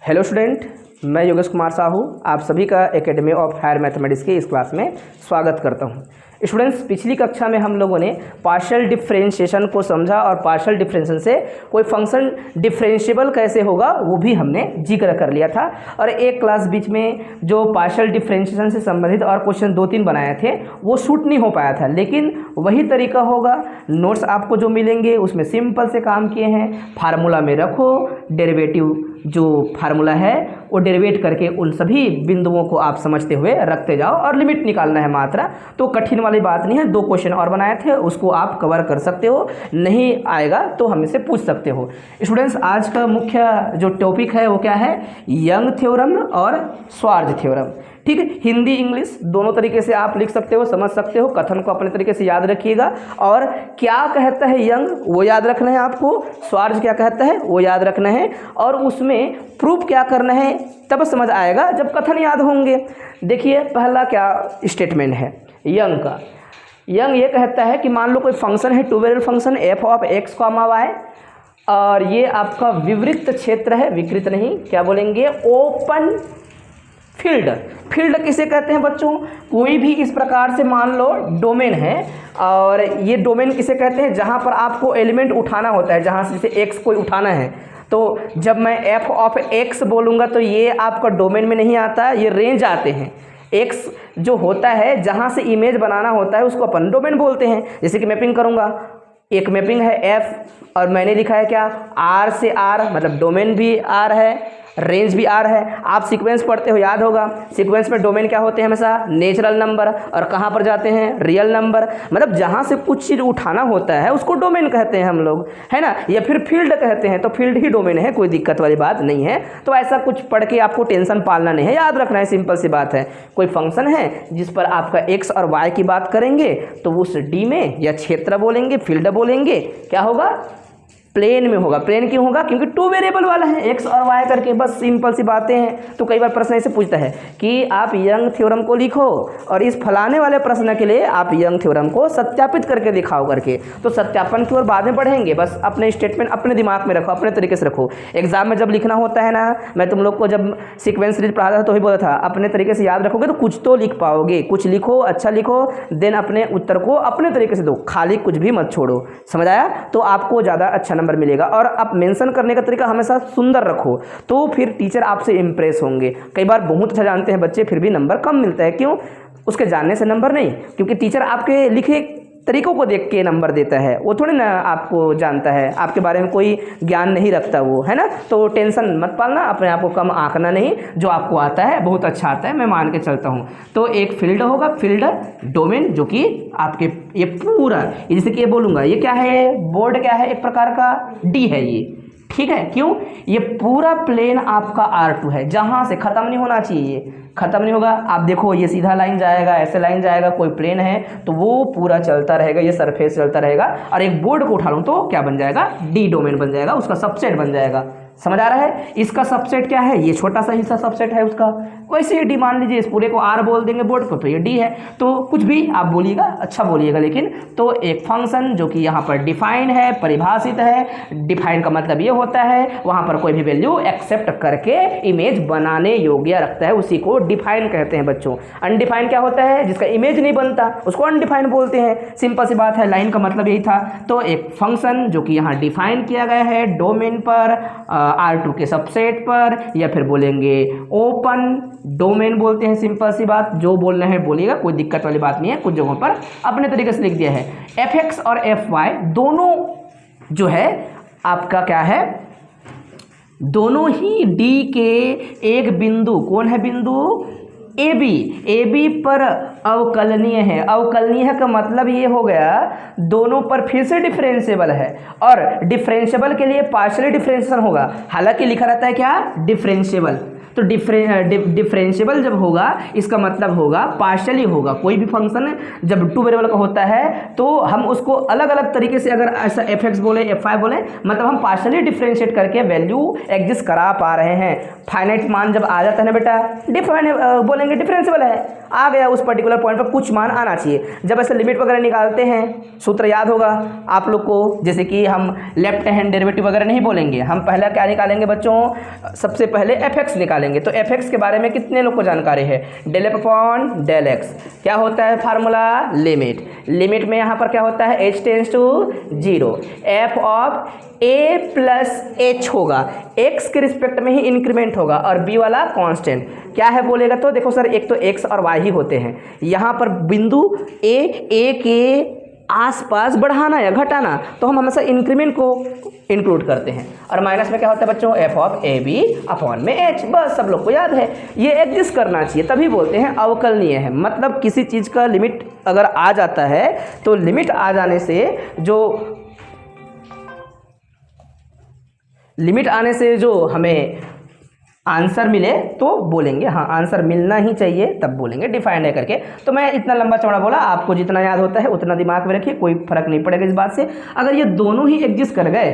Hello student, मैं योगेश कुमार साहू आप सभी का एकेडमी ऑफ हायर मैथमेटिक्स की इस क्लास में स्वागत करता हूं। स्टूडेंट्स, पिछली कक्षा में हम लोगों ने पार्शियल डिफरेंशिएशन को समझा और पार्शियल डिफरेंशिएशन से कोई फंक्शन डिफरेंशिएबल कैसे होगा वो भी हमने जिक्र कर लिया था। और एक क्लास बीच में जो पार्शियल डिफरेंशिएशन से संबंधित और क्वेश्चन 2-3 बनाए थे वो शूट नहीं हो पाया था, लेकिन वही तरीका होगा। नोट्स आपको जो मिलेंगे उसमें सिंपल से काम किए हैं। फार्मूला में रखो, डेरिवेटिव जो फार्मूला है वो डेरिवेट करके उन सभी बिंदुओं को आप समझते हुए रखते जाओ और लिमिट निकालना है मात्रा। तो कठिन वाली बात नहीं है। 2 क्वेश्चन और बनाए थे, उसको आप कवर कर सकते हो, नहीं आएगा तो हमसे पूछ सकते हो। स्टूडेंट्स, आज का मुख्य जो टॉपिक है वो क्या है? यंग थ्योरम और स्वार्ज थ्योरम। ठीक है, हिंदी इंग्लिश दोनों तरीके से आप लिख सकते हो, समझ सकते हो। कथन को अपने तरीके से याद रखिएगा और क्या कहता है यंग वो याद रखना है आपको, स्वार्ज क्या कहता है वो याद रखना है, और उसमें प्रूफ क्या करना है तब समझ आएगा जब कथन याद होंगे। देखिए, पहला क्या स्टेटमेंट है यंग का। यंग ये कहता है कि मान लो कोई फंक्शन है, two variable function f of x comma y, और ये आपका विवृत क्षेत्र है, विकृत नहीं, क्या बोलेंगे, ओपन फील्ड। फील्ड किसे कहते हैं बच्चों? कोई भी इस प्रकार से मान लो डोमेन है, और ये डोमेन किसे कहते हैं? जहाँ पर आपको एलिमेंट उठाना होता है, जहाँ से जैसे एक्स कोई उठाना है, तो जब मैं एफ ऑफ एक्स बोलूँगा तो ये आपका डोमेन में नहीं आता, ये रेंज आते हैं। एक्स जो होता है जहाँ से इमेज बनाना होता है उसको अपन डोमेन बोलते हैं। जैसे कि मैपिंग करूँगा, एक मैपिंग है एफ और मैंने लिखा है क्या, आर से आर, मतलब डोमेन भी आर है, रेंज भी आर है। आप सीक्वेंस पढ़ते हो, याद होगा, सीक्वेंस में डोमेन क्या होते हैं हमेशा? नेचुरल नंबर, और कहाँ पर जाते हैं? Real number. मतलब जहाँ से कुछ चीज़ उठाना होता है उसको डोमेन कहते हैं हम लोग, है ना, या फिर फील्ड कहते हैं। तो फील्ड ही डोमेन है, कोई दिक्कत वाली बात नहीं है। तो ऐसा कुछ पढ़ के आपको टेंशन पालना नहीं है, याद रखना है, सिंपल सी बात है। कोई फंक्शन है जिस पर आपका एक्स और वाई की बात करेंगे तो उस डी में या क्षेत्र बोलेंगे, फील्ड बोलेंगे, क्या होगा? प्लेन में होगा। प्लेन क्यों होगा? क्योंकि 2 वेरिएबल वाला है, एक्स और वाई करके, बस सिंपल सी बातें हैं। तो कई बार प्रश्न ऐसे पूछता है कि आप यंग थ्योरम को लिखो और इस फलाने वाले प्रश्न के लिए आप यंग थ्योरम को सत्यापित करके दिखाओ करके। तो सत्यापन की ओर बाद में बढ़ेंगे, बस अपने स्टेटमेंट अपने दिमाग में रखो, अपने तरीके से रखो। एग्जाम में जब लिखना होता है ना, मैं तुम लोग को जब सीक्वेंस सीरीज पढ़ाता था तो ही बोला था, अपने तरीके से याद रखोगे तो कुछ तो लिख पाओगे। कुछ लिखो, अच्छा लिखो, देन अपने उत्तर को अपने तरीके से दो, खाली कुछ भी मत छोड़ो। समझ आया? तो आपको ज़्यादा अच्छा नंबर मिलेगा। और आप मेंशन करने का तरीका हमेशा सुंदर रखो, तो फिर टीचर आपसे इंप्रेस होंगे। कई बार बहुत अच्छा जानते हैं बच्चे फिर भी नंबर कम मिलता है, क्यों? उसके जानने से नंबर नहीं, क्योंकि टीचर आपके लिखे तरीकों को देख के नंबर देता है, वो थोड़ी ना आपको जानता है, आपके बारे में कोई ज्ञान नहीं रखता वो, है ना। तो टेंशन मत पालना, अपने आप को कम आंकना नहीं। जो आपको आता है बहुत अच्छा आता है, मैं मान के चलता हूँ। तो एक फील्ड होगा, फील्ड डोमेन, जो कि आपके ये पूरा, जैसे कि ये बोलूँगा ये क्या है, बोर्ड क्या है, एक प्रकार का डी है ये, ठीक है। क्यों? ये पूरा प्लेन आपका R2 है, जहाँ से ख़त्म नहीं होना चाहिए, ख़त्म नहीं होगा। आप देखो, ये सीधा लाइन जाएगा, ऐसे लाइन जाएगा, कोई प्लेन है तो वो पूरा चलता रहेगा, ये सरफेस चलता रहेगा। और एक बोर्ड को उठा लूँ तो क्या बन जाएगा? डी डोमेन बन जाएगा, उसका सबसेट बन जाएगा। समझ आ रहा है? इसका सबसेट क्या है? ये छोटा सा हिस्सा सबसेट है उसका। वैसे ही डी मान लीजिए, इस पूरे को आर बोल देंगे बोर्ड को, तो ये डी है। तो कुछ भी आप बोलिएगा, अच्छा बोलिएगा लेकिन। तो एक फंक्शन जो कि यहाँ पर डिफाइन है, परिभाषित है। डिफाइन का मतलब ये होता है वहाँ पर कोई भी वैल्यू एक्सेप्ट करके इमेज बनाने योग्य रखता है, उसी को डिफाइन कहते हैं बच्चों। अनडिफाइन क्या होता है? जिसका इमेज नहीं बनता उसको अनडिफाइन बोलते हैं। सिंपल सी बात है, लाइन का मतलब यही था। तो एक फंक्शन जो कि यहाँ डिफाइन किया गया है डोमेन पर, R2 के सबसेट पर, या फिर बोलेंगे ओपन डोमेन बोलते हैं। सिंपल सी बात, जो बोलना है बोलिएगा, कोई दिक्कत वाली बात नहीं है। कुछ जगहों पर अपने तरीके से लिख दिया है। fx और fy दोनों जो है आपका क्या है, दोनों ही D के एक बिंदु, कौन है बिंदु? AB पर अवकलनीय है। अवकलनीय का मतलब ये हो गया दोनों पर फिर से डिफरेंशिएबल है, और डिफरेंशिएबल के लिए पार्शियल डिफरेंशिएशन होगा। हालांकि लिखा रहता है क्या? डिफरेंशिएबल। तो डिफरेंशिएबल जब होगा इसका मतलब होगा पार्शियली होगा। कोई भी फंक्शन जब टू वेरिएबल का होता है तो हम उसको अलग अलग तरीके से, अगर ऐसा f(x) बोले f(y) बोले, मतलब हम पार्शियली डिफरेंशिएट करके वैल्यू एग्जिस्ट करा पा रहे हैं। फाइनाइट मान जब आ जाता है ना बेटा, बोलेंगे डिफरेंशिएबल है, आ गया उस पर्टिकुलर पॉइंट पर कुछ मान आना चाहिए। जब ऐसे लिमिट वगैरह निकालते हैं, सूत्र याद होगा आप लोग को, जैसे कि हम लेफ्ट हैंड डेरिवेटिव वगैरह नहीं बोलेंगे, हम पहले क्या निकालेंगे बच्चों, सबसे पहले f(x) निकालेंगे। तो f(x) के बारे में कितने लोग को जानकारी है? del f upon del x क्या होता है फार्मूला? लिमिट में यहाँ पर क्या होता है? h tends to 0, f of a plus h होगा, x के रिस्पेक्ट में ही इंक्रीमेंट होगा, और b वाला कांस्टेंट क्या है बोलेगा तो देखो सर, एक तो x और y ही होते हैं, यहाँ पर बिंदु a के आसपास बढ़ाना या घटाना, तो हम हमेशा इंक्रीमेंट को इंक्लूड करते हैं। और माइनस में क्या होता है बच्चों? f of a b upon में h, बस सब लोग को याद है। ये एग्जिस्ट करना चाहिए, तभी बोलते हैं अवकलनीय है। मतलब किसी चीज़ का लिमिट अगर आ जाता है तो लिमिट आ जाने से जो हमें आंसर मिले तो बोलेंगे हाँ आंसर मिलना ही चाहिए, तब बोलेंगे डिफाइंड है करके। तो मैं इतना लंबा चौड़ा बोला, आपको जितना याद होता है उतना दिमाग में रखिए, कोई फर्क नहीं पड़ेगा इस बात से। अगर ये दोनों ही एग्जिस्ट कर गए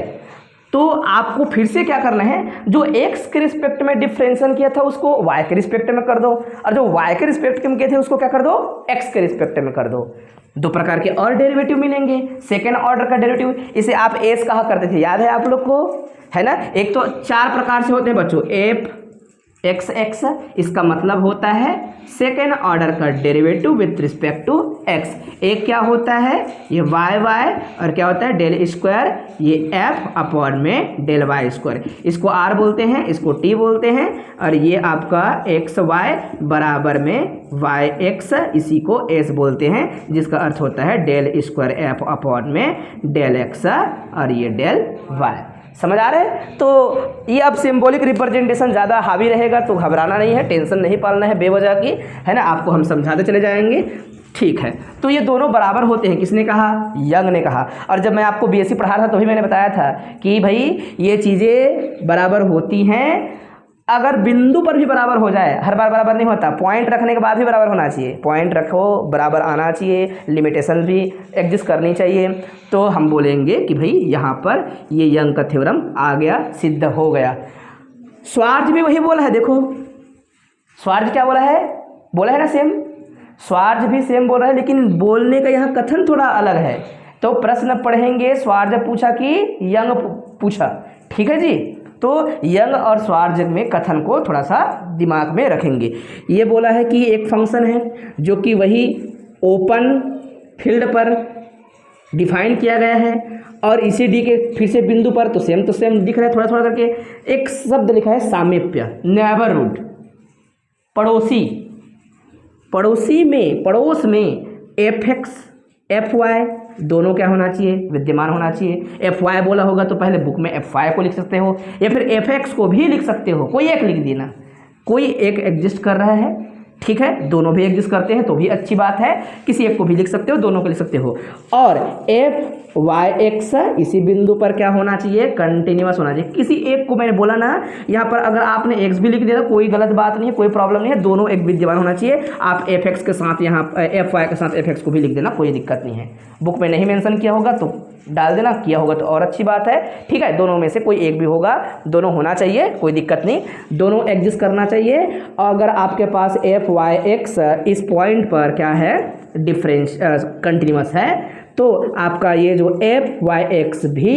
तो आपको फिर से क्या करना है, जो x के रिस्पेक्ट में डिफरेंशिएशन किया था उसको y के रिस्पेक्ट में कर दो, और जो y के रिस्पेक्ट में किए थे उसको क्या कर दो? x के रिस्पेक्ट में कर दो। दो प्रकार के और डेरिवेटिव मिलेंगे, सेकेंड ऑर्डर का डेरिवेटिव, इसे आप एस कहा करते थे, याद है आप लोग को, है ना? एक तो 4 प्रकार से होते हैं बच्चों, f(x)(x), इसका मतलब होता है सेकेंड ऑर्डर का derivative with respect to x। एक क्या होता है? ये y, और क्या होता है? डेल स्क्वायर, ये f अपॉन में डेल y स्क्वायर। इसको r बोलते हैं, इसको t बोलते हैं, और ये आपका xy बराबर में yx, इसी को s बोलते हैं, जिसका अर्थ होता है डेल स्क्वायर f अपॉन में डेल x, और ये डेल y। समझ आ रहा है? तो ये अब सिंबॉलिक रिप्रेजेंटेशन ज़्यादा हावी रहेगा तो घबराना नहीं है, टेंशन नहीं पालना है बेवजह की, है ना? आपको हम समझाते चले जाएंगे, ठीक है? तो ये दोनों बराबर होते हैं, किसने कहा? यंग ने कहा। और जब मैं आपको बीएससी पढ़ा था तो भी मैंने बताया था कि भाई ये चीज़ें बराबर होती हैं अगर बिंदु पर भी बराबर हो जाए, हर बार बराबर नहीं होता, पॉइंट रखने के बाद भी बराबर होना चाहिए, पॉइंट रखो बराबर आना चाहिए, लिमिटेशन भी एग्जिस्ट करनी चाहिए। तो हम बोलेंगे कि भाई यहाँ पर ये यंग का थ्योरम आ गया, सिद्ध हो गया। स्वार्ज भी वही बोला है, देखो स्वार्ज क्या बोला है ना सेम, स्वार्ज भी सेम बोल रहा है, लेकिन बोलने का यहाँ कथन थोड़ा अलग है। तो प्रश्न पढ़ेंगे, स्वार्ज पूछा कि यंग पूछा, ठीक है जी? तो यंग और स्वार्ज में कथन को थोड़ा सा दिमाग में रखेंगे। ये बोला है कि एक फंक्शन है जो कि वही ओपन फील्ड पर डिफाइन किया गया है, और इसी डी के फिर से बिंदु पर तो सेम दिख रहा है, थोड़ा थोड़ा करके एक शब्द लिखा है सामीप्य, नेबरहुड, पड़ोस में f(x) f(y) दोनों क्या होना चाहिए? विद्यमान होना चाहिए। f(y) बोला होगा तो पहले बुक में f(y) को लिख सकते हो, या फिर f(x) को भी लिख सकते हो, कोई एक लिख देना, कोई एक एग्जिस्ट कर रहा है, ठीक है? दोनों भी एग्जिस्ट करते हैं तो भी अच्छी बात है, किसी एक को भी लिख सकते हो, दोनों को लिख सकते हो। और f(y)(x) इसी बिंदु पर क्या होना चाहिए? कंटिन्यूअस होना चाहिए। किसी एक को मैंने बोला ना, यहाँ पर अगर आपने x भी लिख दिया कोई गलत बात नहीं है, कोई प्रॉब्लम नहीं है, दोनों एक विद्यमान होना चाहिए। आप f(x) के साथ यहाँ f(y) के साथ f(x) को भी लिख देना, कोई दिक्कत नहीं है। बुक में नहीं मेंशन किया होगा तो डाल देना, किया होगा तो और अच्छी बात है, ठीक है? दोनों में से कोई एक भी होगा, दोनों होना चाहिए, कोई दिक्कत नहीं, दोनों एग्जिस्ट करना चाहिए। अगर आपके पास f(y)(x) इस पॉइंट पर क्या है? कंटिन्यूअस है, तो आपका ये जो f(y)(x) भी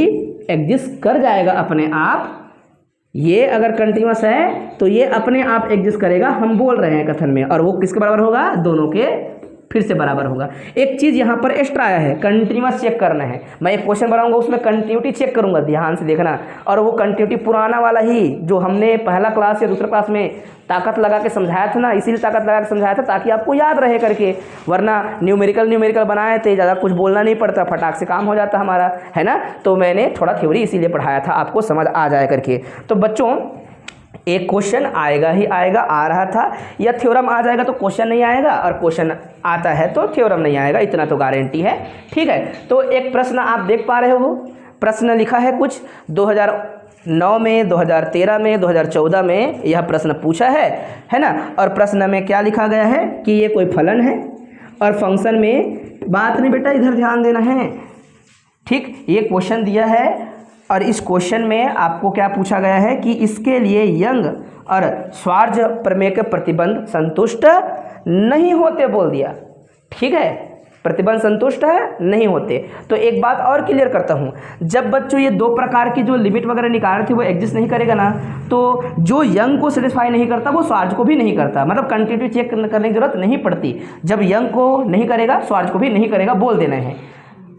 एग्जिस्ट कर जाएगा अपने आप। ये अगर कंटिन्यूअस है तो ये अपने आप एग्जिस्ट करेगा, हम बोल रहे हैं कथन में, और वो किसके बराबर होगा? दोनों के फिर से बराबर होगा। एक चीज़ यहाँ पर एक्स्ट्रा आया है, कंटिन्यूअस चेक करना है। मैं एक क्वेश्चन बनाऊंगा, उसमें कंटिन्यूटी चेक करूंगा, ध्यान से देखना। और वो कंटिन्यूटी पुराना वाला ही जो हमने पहला क्लास या दूसरा क्लास में ताकत लगा के समझाया था ना, इसीलिए ताकत लगा के समझाया था ताकि आपको याद रहे करके, वरना न्यूमेरिकल बनाए थे, ज़्यादा कुछ बोलना नहीं पड़ता, फटाक से काम हो जाता हमारा, है ना? तो मैंने थोड़ा थ्योरी इसीलिए पढ़ाया था, आपको समझ आ जाए करके। तो बच्चों एक क्वेश्चन आएगा ही आएगा, आ रहा था, या थ्योरम आ जाएगा तो क्वेश्चन नहीं आएगा, और क्वेश्चन आता है तो थ्योरम नहीं आएगा, इतना तो गारंटी है, ठीक है? तो एक प्रश्न आप देख पा रहे हो, प्रश्न लिखा है कुछ 9 में, 2013 में, 2014 में यह प्रश्न पूछा है ना। और प्रश्न में क्या लिखा गया है कि ये कोई फलन है और फंक्शन में बात नहीं बेटा, इधर ध्यान देना है। ठीक, ये क्वेश्चन दिया है और इस क्वेश्चन में आपको क्या पूछा गया है कि इसके लिए यंग और श्वार्ज प्रमेय के प्रतिबंध संतुष्ट नहीं होते बोल दिया। ठीक है, प्रतिबंध संतुष्ट है नहीं होते। तो एक बात और क्लियर करता हूँ, जब बच्चों ये दो प्रकार की जो लिमिट वगैरह निकाल रहे थे वो एग्जिस्ट नहीं करेगा ना, तो जो यंग को सेटिस्फाई नहीं करता वो स्वार्ज को भी नहीं करता, मतलब कंटिन्यूटी चेक करने की जरूरत नहीं पड़ती। जब यंग को नहीं करेगा स्वार्ज को भी नहीं करेगा बोल देना है।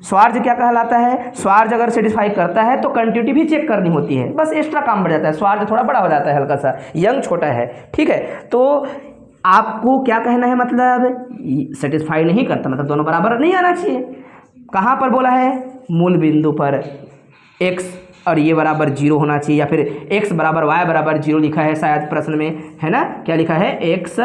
स्वार्ज क्या कहलाता है, स्वार्ज अगर सेटिस्फाई करता है तो कंटिन्यूटी भी चेक करनी होती है, बस एक्स्ट्रा काम बढ़ जाता है। स्वार्ज थोड़ा बड़ा हो जाता है हल्का सा, यंग छोटा है। ठीक है, तो आपको क्या कहना है, मतलब सेटिस्फाई नहीं करता मतलब दोनों बराबर नहीं आना चाहिए। कहाँ पर बोला है, मूल बिंदु पर x और ये बराबर 0 होना चाहिए, या फिर x बराबर y बराबर 0 लिखा है शायद प्रश्न में, है ना। क्या लिखा है, x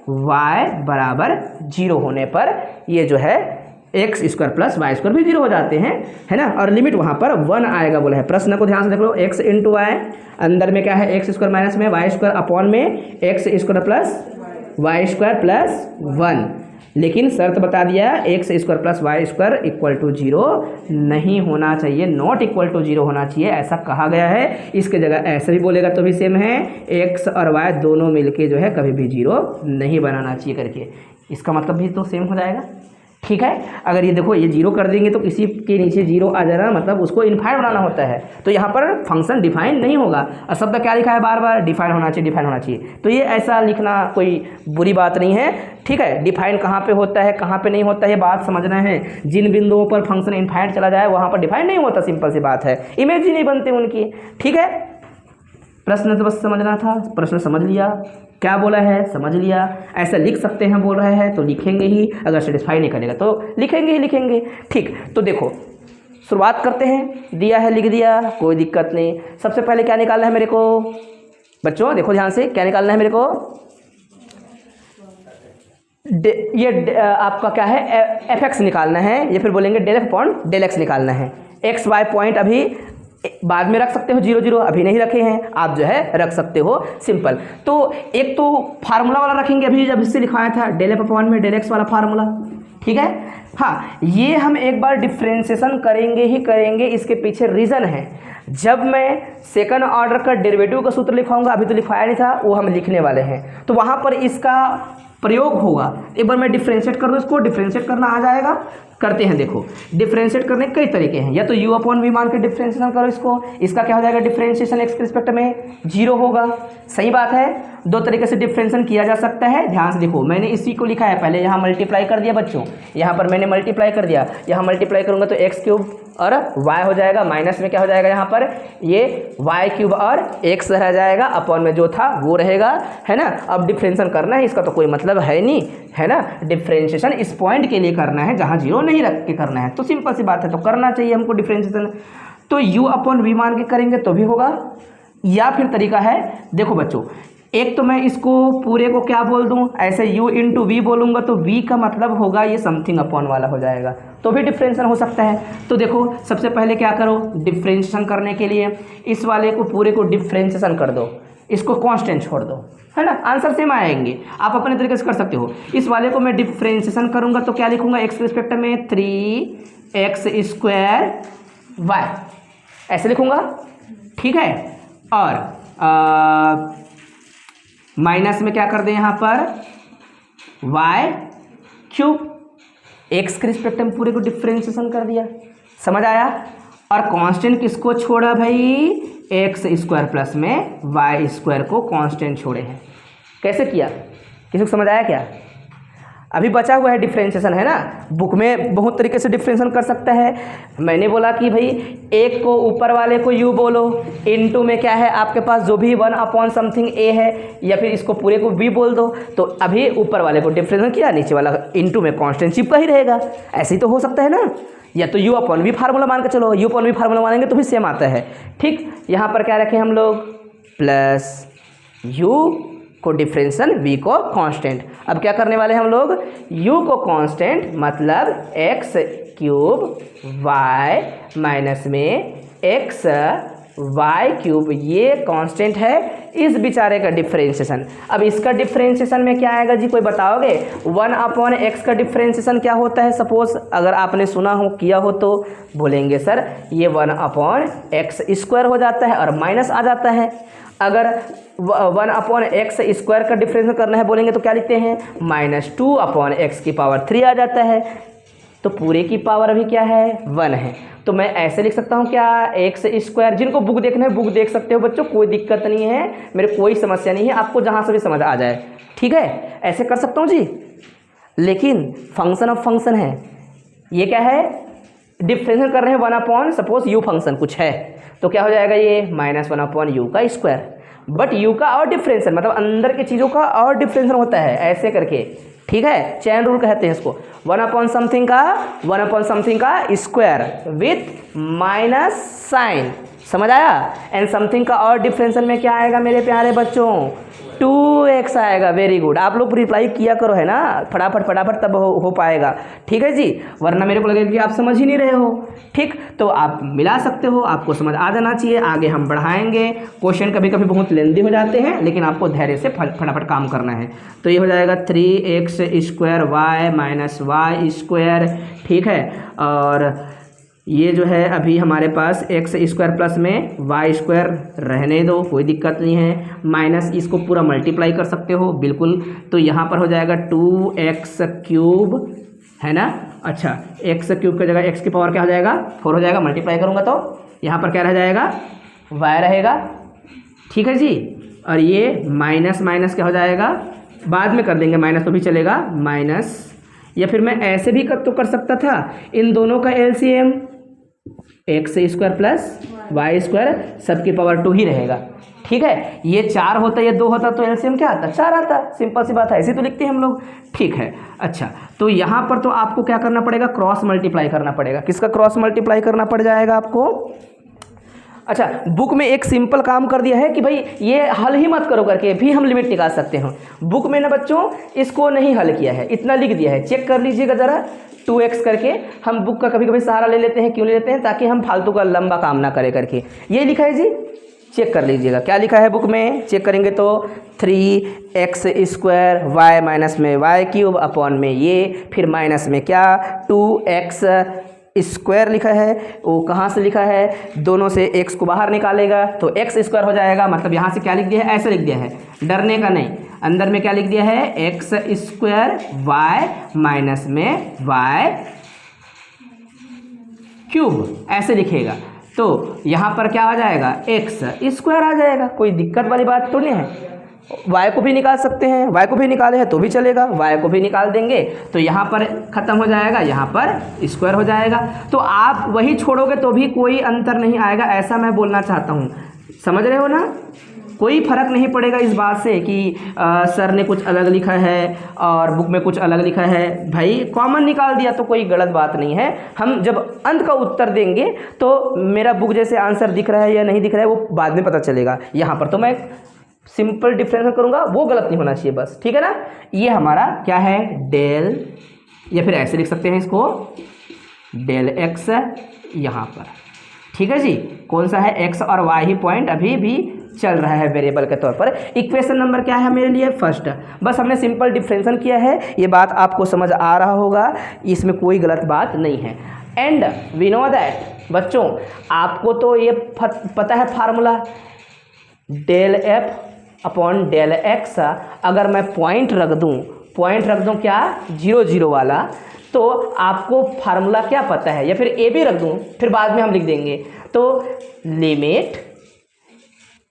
y बराबर 0 होने पर ये जो है x square plus y square भी 0 हो जाते हैं, है ना। और लिमिट वहाँ पर 1 आएगा बोला है। प्रश्न को ध्यान से देख लो, x इंटू वाई, अंदर में क्या है एक्स स्क्वायर माइनस में वाई स्क्वायर अपॉन में x square plus y square plus 1। लेकिन शर्त बता दिया, x square plus y square equal to 0 नहीं होना चाहिए, नॉट इक्वल टू 0 होना चाहिए, ऐसा कहा गया है। इसके जगह ऐसे भी बोलेगा तो भी सेम है, एक्स और वाई दोनों मिलके जो है कभी भी 0 नहीं बनाना चाहिए करके, इसका मतलब भी तो सेम हो जाएगा। ठीक है, अगर ये देखो ये 0 कर देंगे तो किसी के नीचे 0 आ जाना, मतलब उसको इनफाइनाइट बनाना होता है, तो यहाँ पर फंक्शन डिफाइन नहीं होगा। और शब्द क्या लिखा है, बार बार डिफाइन होना चाहिए, डिफाइन होना चाहिए। तो ये ऐसा लिखना कोई बुरी बात नहीं है। ठीक है, डिफाइन कहाँ पे होता है कहाँ पे नहीं होता है, ये बात समझना है। जिन बिंदुओं पर फंक्शन इनफाइनाइट चला जाए वहाँ पर डिफाइन नहीं होता, सिंपल सी बात है, इमेज ही नहीं बनते उनकी। ठीक है, प्रश्न तो बस समझना था, प्रश्न समझ लिया, क्या बोला है समझ लिया। ऐसा लिख सकते हैं, बोल रहे हैं तो लिखेंगे ही, अगर सेटिस्फाई नहीं करेगा तो लिखेंगे ही लिखेंगे। ठीक, तो देखो शुरुआत करते हैं, दिया है लिख दिया, कोई दिक्कत नहीं। सबसे पहले क्या निकालना है मेरे को बच्चों, देखो ध्यान से, क्या निकालना है मेरे को, ये आपका क्या है एफ एक्स निकालना है, या फिर बोलेंगे del f upon del x निकालना है। एक्स वाई पॉइंट अभी बाद में रख सकते हो, 0 0 अभी नहीं रखे हैं, आप जो है रख सकते हो, सिंपल। तो एक तो फार्मूला वाला रखेंगे, अभी जब इससे लिखाया था डेल एफ अपॉन में डेल एक्स वाला फार्मूला। ठीक है, हाँ ये हम एक बार डिफ्रेंशिएशन करेंगे ही करेंगे, इसके पीछे रीज़न है। जब मैं सेकंड ऑर्डर का डेरिवेटिव का सूत्र लिखाऊंगा, अभी तो लिखवाया नहीं था, वो हम लिखने वाले हैं, तो वहाँ पर इसका प्रयोग होगा। एक बार मैं डिफ्रेंशिएट कर दूँ इसको, डिफ्रेंशिएट करना आ जाएगा, करते हैं। देखो डिफ्रेंशिएट करने के कई तरीके हैं, या तो u अपॉन वी मान के डिफ्रेंशिएशन करो इसको, इसका क्या हो जाएगा डिफ्रेंशिएशन एक्स के रिस्पेक्ट में 0 होगा। सही बात है, दो तरीके से डिफ्रेंशिएशन किया जा सकता है। ध्यान से देखो, मैंने इसी को लिखा है, पहले यहाँ मल्टीप्लाई कर दिया बच्चों, यहाँ पर मैंने मल्टीप्लाई कर दिया, यहाँ मल्टीप्लाई करूँगा तो एक्स क्यूब और y हो जाएगा, माइनस में क्या हो जाएगा यहाँ पर ये y क्यूब और x रह जाएगा, अपॉन में जो था वो रहेगा, है ना। अब डिफ्रेंशिएशन करना है, इसका तो कोई मतलब है नहीं, है ना। डिफ्रेंशिएशन इस पॉइंट के लिए करना है जहाँ 0 नहीं रख के करना है, तो सिंपल सी बात है, तो करना चाहिए हमको डिफ्रेंशिएशन। तो u अपॉन वी मान के करेंगे तो भी होगा, या फिर तरीका है, देखो बच्चों, एक तो मैं इसको पूरे को क्या बोल दूं, ऐसे u इंटू वी बोलूँगा तो v का मतलब होगा ये समथिंग अपॉन वाला हो जाएगा, तो भी डिफ्रेंशिएशन हो सकता है। तो देखो सबसे पहले क्या करो, डिफ्रेंशिएशन करने के लिए इस वाले को पूरे को डिफ्रेंशिएशन कर दो, इसको कांस्टेंट छोड़ दो, है ना, आंसर सेम आएंगे। आप अपने तरीके से कर सकते हो। इस वाले को मैं डिफ्रेंशिएशन करूँगा तो क्या लिखूँगा, एक्स के रिस्पेक्ट में 3x स्क्वायर वाई, ऐसे लिखूँगा। ठीक है, और माइनस में क्या कर दें यहाँ पर y क्यूब, एक्स के रिस्पेक्ट में पूरे को डिफ्रेंशिएशन कर दिया, समझ आया। और कांस्टेंट किसको छोड़ा भाई, एक्स स्क्वायर प्लस में वाई स्क्वायर को कांस्टेंट छोड़े हैं। कैसे किया, किसी को समझ आया क्या? अभी बचा हुआ है डिफ्रेंशिएशन, है ना। बुक में बहुत तरीके से डिफ्रेंशिएशन कर सकता है। मैंने बोला कि भाई एक को ऊपर वाले को u बोलो, इनटू में क्या है आपके पास जो भी 1 अपॉन समथिंग a है, या फिर इसको पूरे को v बोल दो। तो अभी ऊपर वाले को डिफ्रेंशिएशन किया, नीचे वाला इनटू में कांस्टेंट चिपका ही रहेगा, ऐसे ही तो हो सकता है ना। या तो u अपॉन v फार्मूला मान के चलो, u अपॉन v फार्मूला मानेंगे तो भी सेम आता है। ठीक, यहाँ पर क्या रखें हम लोग, प्लस u को डिफ्रेंशिएशन, v को कांस्टेंट। अब क्या करने वाले हैं हम लोग, u को कांस्टेंट मतलब x क्यूब y माइनस में x वाई क्यूब, ये कांस्टेंट है इस बेचारे का डिफरेंशिएशन। अब इसका डिफरेंशिएशन में क्या आएगा जी, कोई बताओगे? 1/x का डिफरेंशिएशन क्या होता है? सपोज अगर आपने सुना हो, किया हो तो बोलेंगे सर ये 1/x² हो जाता है और माइनस आ जाता है। अगर 1/x² का डिफरेंस करना है बोलेंगे तो क्या लिखते हैं? -2/x³ आ जाता है। तो पूरे की पावर अभी क्या है? 1 है। तो मैं ऐसे लिख सकता हूँ क्या, x²। जिनको बुक देखना है बुक देख सकते हो बच्चों, कोई दिक्कत नहीं है, मेरे कोई समस्या नहीं है, आपको जहाँ से भी समझ आ जाए, ठीक है, ऐसे कर सकता हूँ जी। लेकिन फंक्शन ऑफ फंक्शन है, ये क्या है? डिफरेंशियल कर रहे हैं 1 सपोज u फंक्शन कुछ है, तो क्या हो जाएगा ये -1/u का स्क्वायर। बट u का और डिफरेंशियल, मतलब अंदर की चीज़ों का और डिफरेंशियल होता है ऐसे करके, ठीक है, चैन रूल कहते हैं इसको। 1/समथिंग का स्क्वायर विथ माइनस साइन, समझ आया? एंड समथिंग का और डिफरेंशियल में क्या आएगा मेरे प्यारे बच्चों? 2x आएगा। वेरी गुड, आप लोग रिप्लाई किया करो, है ना, फटाफट तब हो पाएगा, ठीक है जी, वरना मेरे को लगेगा कि आप समझ ही नहीं रहे हो। ठीक, तो आप मिला सकते हो, आपको समझ आ जाना चाहिए। आगे हम बढ़ाएंगे, क्वेश्चन कभी कभी बहुत लेंदी हो जाते हैं, लेकिन आपको धैर्य से फटाफट काम करना है। तो ये हो जाएगा 3x² y -y², ठीक है। और ये जो है अभी हमारे पास x² प्लस में y² रहने दो, कोई दिक्कत नहीं है। माइनस इसको पूरा मल्टीप्लाई कर सकते हो बिल्कुल, तो यहाँ पर हो जाएगा 2x³ है ना। अच्छा, x³ की जगह x की पावर क्या हो जाएगा? 4 हो जाएगा। मल्टीप्लाई करूँगा तो यहाँ पर क्या रह जाएगा? y रहेगा, ठीक है जी। और ये माइनस माइनस क्या हो जाएगा? बाद में कर देंगे, माइनस तो भी चलेगा, माइनस। या फिर मैं ऐसे भी कर सकता था, इन दोनों का LCM x² प्लस y² सबकी पावर 2 ही रहेगा, ठीक है। ये 4 होता, ये 2 होता तो LCM क्या आता? 4 आता, सिंपल सी बात है, ऐसे तो लिखते हैं हम लोग, ठीक है। अच्छा, तो यहाँ पर तो आपको क्या करना पड़ेगा? क्रॉस मल्टीप्लाई करना पड़ेगा। किसका क्रॉस मल्टीप्लाई करना पड़ जाएगा आपको? अच्छा, बुक में एक सिंपल काम कर दिया है कि भाई ये हल ही मत करो करके भी हम लिमिट निकाल सकते हैं। बुक में ना बच्चों इसको नहीं हल किया है, इतना लिख दिया है, चेक कर लीजिएगा ज़रा 2x करके। हम बुक का कभी कभी सहारा ले लेते हैं, क्यों ले लेते हैं? ताकि हम फालतू का लंबा काम ना करें करके। ये लिखा है जी, चेक कर लीजिएगा क्या लिखा है बुक में। चेक करेंगे तो 3x² y माइनस में y³ अपॉन में ये, फिर माइनस में क्या 2x स्क्वायर लिखा है। वो कहाँ से लिखा है? दोनों से x को बाहर निकालेगा तो x² हो जाएगा। मतलब यहाँ से क्या लिख दिया है? ऐसे लिख दिया है, डरने का नहीं। अंदर में क्या लिख दिया है? x² y माइनस में y³ ऐसे लिखेगा। तो यहाँ पर क्या आ जाएगा? x² आ जाएगा, कोई दिक्कत वाली बात तो नहीं है। y को भी निकाल सकते हैं, y को भी निकाले हैं तो भी चलेगा, y को भी निकाल देंगे तो यहाँ पर ख़त्म हो जाएगा, यहाँ पर स्क्वायर हो जाएगा। तो आप वही छोड़ोगे तो भी कोई अंतर नहीं आएगा, ऐसा मैं बोलना चाहता हूँ। समझ रहे हो ना? कोई फ़र्क नहीं पड़ेगा इस बात से कि सर ने कुछ अलग लिखा है और बुक में कुछ अलग लिखा है। भाई कॉमन निकाल दिया तो कोई गलत बात नहीं है। हम जब अंत का उत्तर देंगे तो मेरा बुक जैसे आंसर दिख रहा है या नहीं दिख रहा है वो बाद में पता चलेगा। यहाँ पर तो मैं सिंपल डिफरेंस करूँगा, वो गलत नहीं होना चाहिए बस, ठीक है ना। ये हमारा क्या है? डेल, या फिर ऐसे लिख सकते हैं इसको डेल x यहाँ पर, ठीक है जी। कौन सा है? x और y ही पॉइंट अभी भी चल रहा है वेरिएबल के तौर पर। इक्वेशन नंबर क्या है मेरे लिए? फर्स्ट। बस हमने सिंपल डिफरेंशियल किया है, ये बात आपको समझ आ रहा होगा, इसमें कोई गलत बात नहीं है। एंड वी नो दैट बच्चों, आपको तो ये पता है formula del f upon del x। अगर मैं पॉइंट रख दूँ क्या? 0 0 वाला, तो आपको फार्मूला क्या पता है? या फिर ए भी रख दूँ, फिर बाद में हम लिख देंगे। तो लिमिट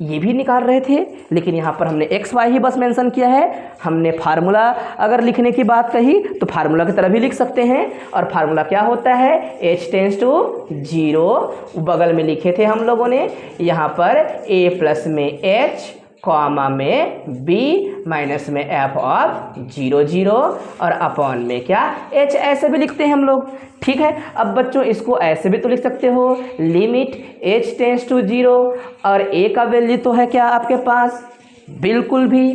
ये भी निकाल रहे थे, लेकिन यहाँ पर हमने एक्स वाई ही बस मेंशन किया है। हमने फार्मूला अगर लिखने की बात कही तो फार्मूला की तरह भी लिख सकते हैं। और फार्मूला क्या होता है? h टेंस टू 0, बगल में लिखे थे हम लोगों ने, यहाँ पर a प्लस में h कॉमा में b माइनस में f ऑफ 0 0 और अपॉन में क्या h, ऐसे भी लिखते हैं हम लोग, ठीक है। अब बच्चों इसको ऐसे भी तो लिख सकते हो, लिमिट h टेंस टू 0 और a का वैल्यू तो है क्या आपके पास? बिल्कुल भी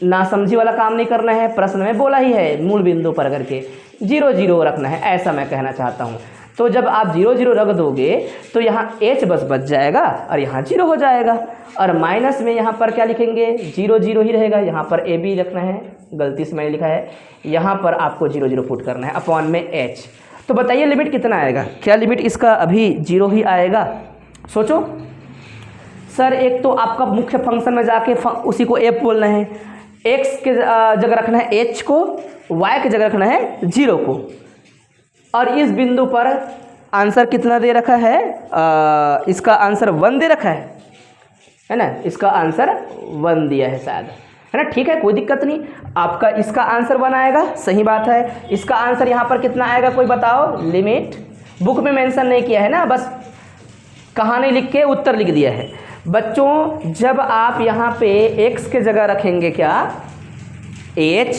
नासमझी वाला काम नहीं करना है, प्रश्न में बोला ही है मूल बिंदु पर करके 0 0 रखना है, ऐसा मैं कहना चाहता हूँ। तो जब आप 0 0 रख दोगे तो यहाँ h बस बच जाएगा और यहाँ 0 हो जाएगा। और माइनस में यहाँ पर क्या लिखेंगे, 0 0 ही रहेगा। यहाँ पर a b रखना है, गलती से मैंने लिखा है, यहाँ पर आपको 0 0 पुट करना है अपॉन में h। तो बताइए लिमिट कितना आएगा, क्या लिमिट इसका अभी 0 ही आएगा? सोचो सर, एक तो आपका मुख्य फंक्शन में जाके उसी को f बोलना है, x के जगह रखना है h को, y के जगह रखना है 0 को। और इस बिंदु पर आंसर कितना दे रखा है, इसका आंसर 1 दे रखा है ना, इसका आंसर 1 दिया है शायद, है ना। ठीक है, कोई दिक्कत नहीं, आपका इसका आंसर 1 आएगा, सही बात है। इसका आंसर यहाँ पर कितना आएगा कोई बताओ, लिमिट बुक में मेंशन नहीं किया है ना, बस कहानी लिख के उत्तर लिख दिया है। बच्चों जब आप यहाँ पे x के जगह रखेंगे क्या h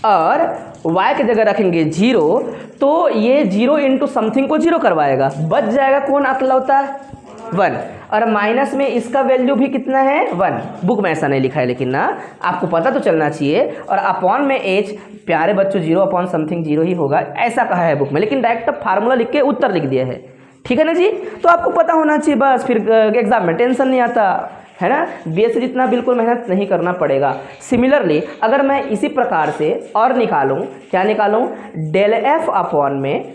और y के जगह रखेंगे 0, तो ये 0 इंटू समथिंग को 0 करवाएगा, बच जाएगा कौन अकलौता 1। और माइनस में इसका वैल्यू भी कितना है 1, बुक में ऐसा नहीं लिखा है लेकिन ना, आपको पता तो चलना चाहिए। और अपॉन में h, प्यारे बच्चों 0 अपॉन समथिंग 0 ही होगा, ऐसा कहा है बुक में, लेकिन डायरेक्ट फार्मूला लिख के उत्तर लिख दिया है। ठीक है ना जी, तो आपको पता होना चाहिए, बस फिर एग्जाम में टेंशन नहीं आता है ना। बेस जितना बिल्कुल मेहनत नहीं करना पड़ेगा। सिमिलरली अगर मैं इसी प्रकार से और निकालूं, क्या निकालूं, डेल एफ अपॉन में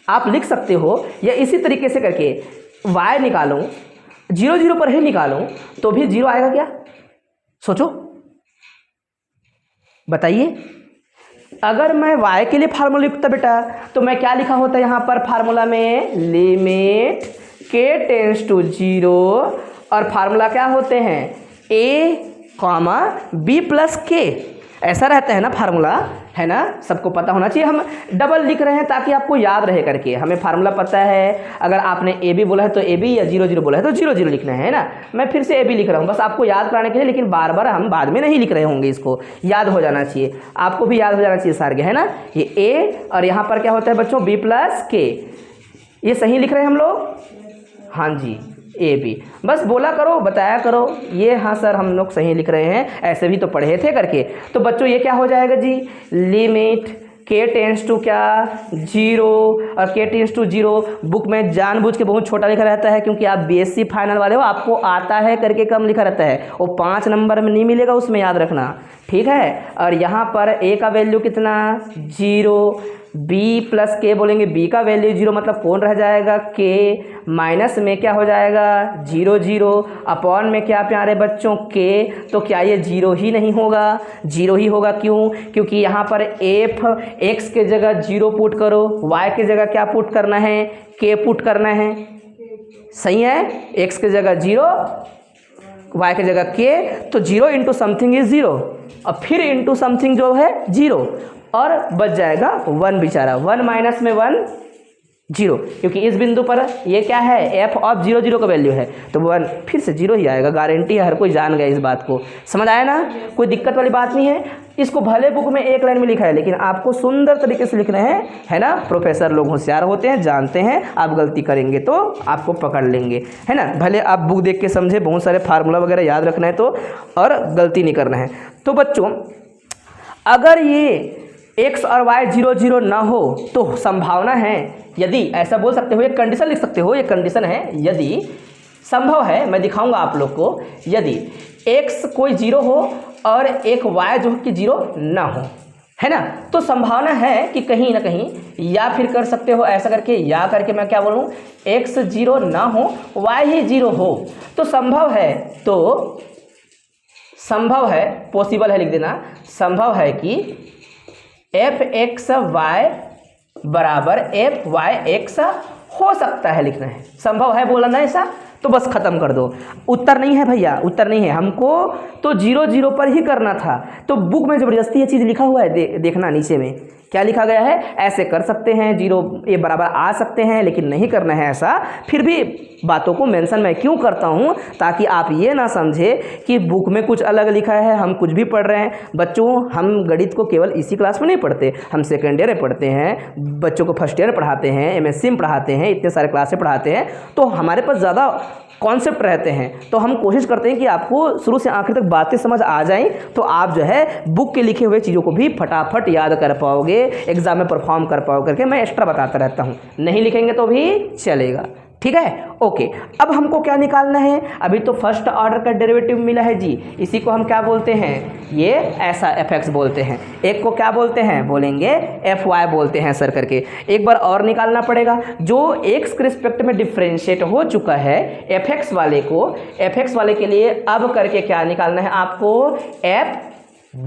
आप लिख सकते हो, या इसी तरीके से करके y निकालूं, 0 0 पर ही निकालूं तो भी 0 आएगा क्या? सोचो बताइए। अगर मैं y के लिए फार्मूला लिखता बेटा, तो मैं क्या लिखा होता यहाँ पर फार्मूला में, लिमिट k टेंस टू 0, और फार्मूला क्या होते हैं a comma b plus k, ऐसा रहता है ना फार्मूला, है ना, सबको पता होना चाहिए। हम डबल लिख रहे हैं ताकि आपको याद रहे करके, हमें फार्मूला पता है। अगर आपने ए बी बोला है तो ए बी, या 0 0 बोला है तो 0 0 लिखना है ना। मैं फिर से ए बी लिख रहा हूँ बस आपको याद कराने के लिए, लेकिन बार बार हम बाद में नहीं लिख रहे होंगे, इसको याद हो जाना चाहिए, आपको भी याद हो जाना चाहिए सारे, है ना। ये ए और यहाँ पर क्या होता है बच्चों, बी प्लस के, ये सही लिख रहे हैं हम लोग, हाँ जी, ए बी, बस बोला करो, बताया करो ये, हाँ सर हम लोग सही लिख रहे हैं, ऐसे भी तो पढ़े थे करके। तो बच्चों ये क्या हो जाएगा जी, लिमिट k टेंस टू क्या 0, और k टेंस टू 0 बुक में जानबूझ के बहुत छोटा लिखा रहता है, क्योंकि आप बीएससी फाइनल वाले हो, आपको आता है करके कम लिखा रहता है, वो 5 नंबर में नहीं मिलेगा, उसमें याद रखना, ठीक है। और यहाँ पर a का वैल्यू कितना 0, b प्लस के बोलेंगे, b का वैल्यू 0, मतलब कौन रह जाएगा k, माइनस में क्या हो जाएगा 0 0, अपॉन में क्या प्यारे बच्चों k, तो क्या ये 0 ही नहीं होगा, 0 ही होगा। क्यों? क्योंकि यहाँ पर f x के जगह 0 पुट करो, y के जगह क्या पुट करना है, k पुट करना है, सही है, x के जगह 0, y के जगह k, तो 0 इंटू समथिंग इज 0, और फिर इंटू समथिंग जो है 0, और बच जाएगा 1 बेचारा, 1 माइनस में 1 0, क्योंकि इस बिंदु पर ये क्या है, f ऑफ 0 0 का वैल्यू है, तो 1 फिर से 0 ही आएगा, गारंटी है, हर कोई जान गया इस बात को, समझ आया ना, कोई दिक्कत वाली बात नहीं है। इसको भले बुक में एक लाइन में लिखा है, लेकिन आपको सुंदर तरीके से लिखना है ना। प्रोफेसर लोग होशियार होते हैं, जानते हैं, आप गलती करेंगे तो आपको पकड़ लेंगे, है ना। भले आप बुक देख के समझे, बहुत सारे फार्मूला वगैरह याद रखना है तो, और गलती नहीं करना है। तो बच्चों अगर ये x और y 0 0 ना हो तो संभावना है, यदि ऐसा बोल सकते हो, एक कंडीशन लिख सकते हो, ये कंडीशन है, यदि संभव है, मैं दिखाऊंगा आप लोग को, यदि x कोई 0 हो और एक y जो कि 0 ना हो, है ना, तो संभावना है कि कहीं ना कहीं, या फिर कर सकते हो ऐसा करके, या करके मैं क्या बोलूँ, x 0 ना हो y ही 0 हो, तो संभव है, तो संभव है, पॉसिबल है लिख देना, संभव है कि एफ एक्स वाई बराबर एफ वाई एक्स हो सकता है, लिखना है, संभव है बोला ना ऐसा, तो बस खत्म कर दो। उत्तर नहीं है भैया, उत्तर नहीं है, हमको तो 0 0 पर ही करना था। तो बुक में ज़बरदस्ती ये चीज़ लिखा हुआ है, देखना नीचे में क्या लिखा गया है, ऐसे कर सकते हैं, 0 ये बराबर आ सकते हैं, लेकिन नहीं करना है ऐसा। फिर भी बातों को मेंशन मैं क्यों करता हूँ, ताकि आप ये ना समझे कि बुक में कुछ अलग लिखा है, हम कुछ भी पढ़ रहे हैं। बच्चों हम गणित को केवल इसी क्लास में नहीं पढ़ते, हम सेकेंड ईयर में पढ़ते हैं, बच्चों को फर्स्ट ईयर पढ़ाते हैं, MSc में पढ़ाते हैं, इतने सारे क्लासें पढ़ाते हैं, तो हमारे पास ज़्यादा कॉन्सेप्ट रहते हैं, तो हम कोशिश करते हैं कि आपको शुरू से आखिर तक बातें समझ आ जाएं, तो आप जो है बुक के लिखे हुए चीज़ों को भी फटाफट याद कर पाओगे, एग्जाम में परफॉर्म कर पाओगे करके मैं एक्स्ट्रा बताता रहता हूँ। नहीं लिखेंगे तो भी चलेगा, ठीक है। ओके, अब हमको क्या निकालना है? अभी तो फर्स्ट ऑर्डर का डेरिवेटिव मिला है जी, इसी को हम क्या बोलते हैं? ये ऐसा fx बोलते हैं। एक को क्या बोलते हैं? बोलेंगे fy बोलते हैं सर करके। एक बार और निकालना पड़ेगा, जो x के रिस्पेक्ट में डिफ्रेंशिएट हो चुका है fx वाले को, fx वाले के लिए अब करके क्या निकालना है आपको?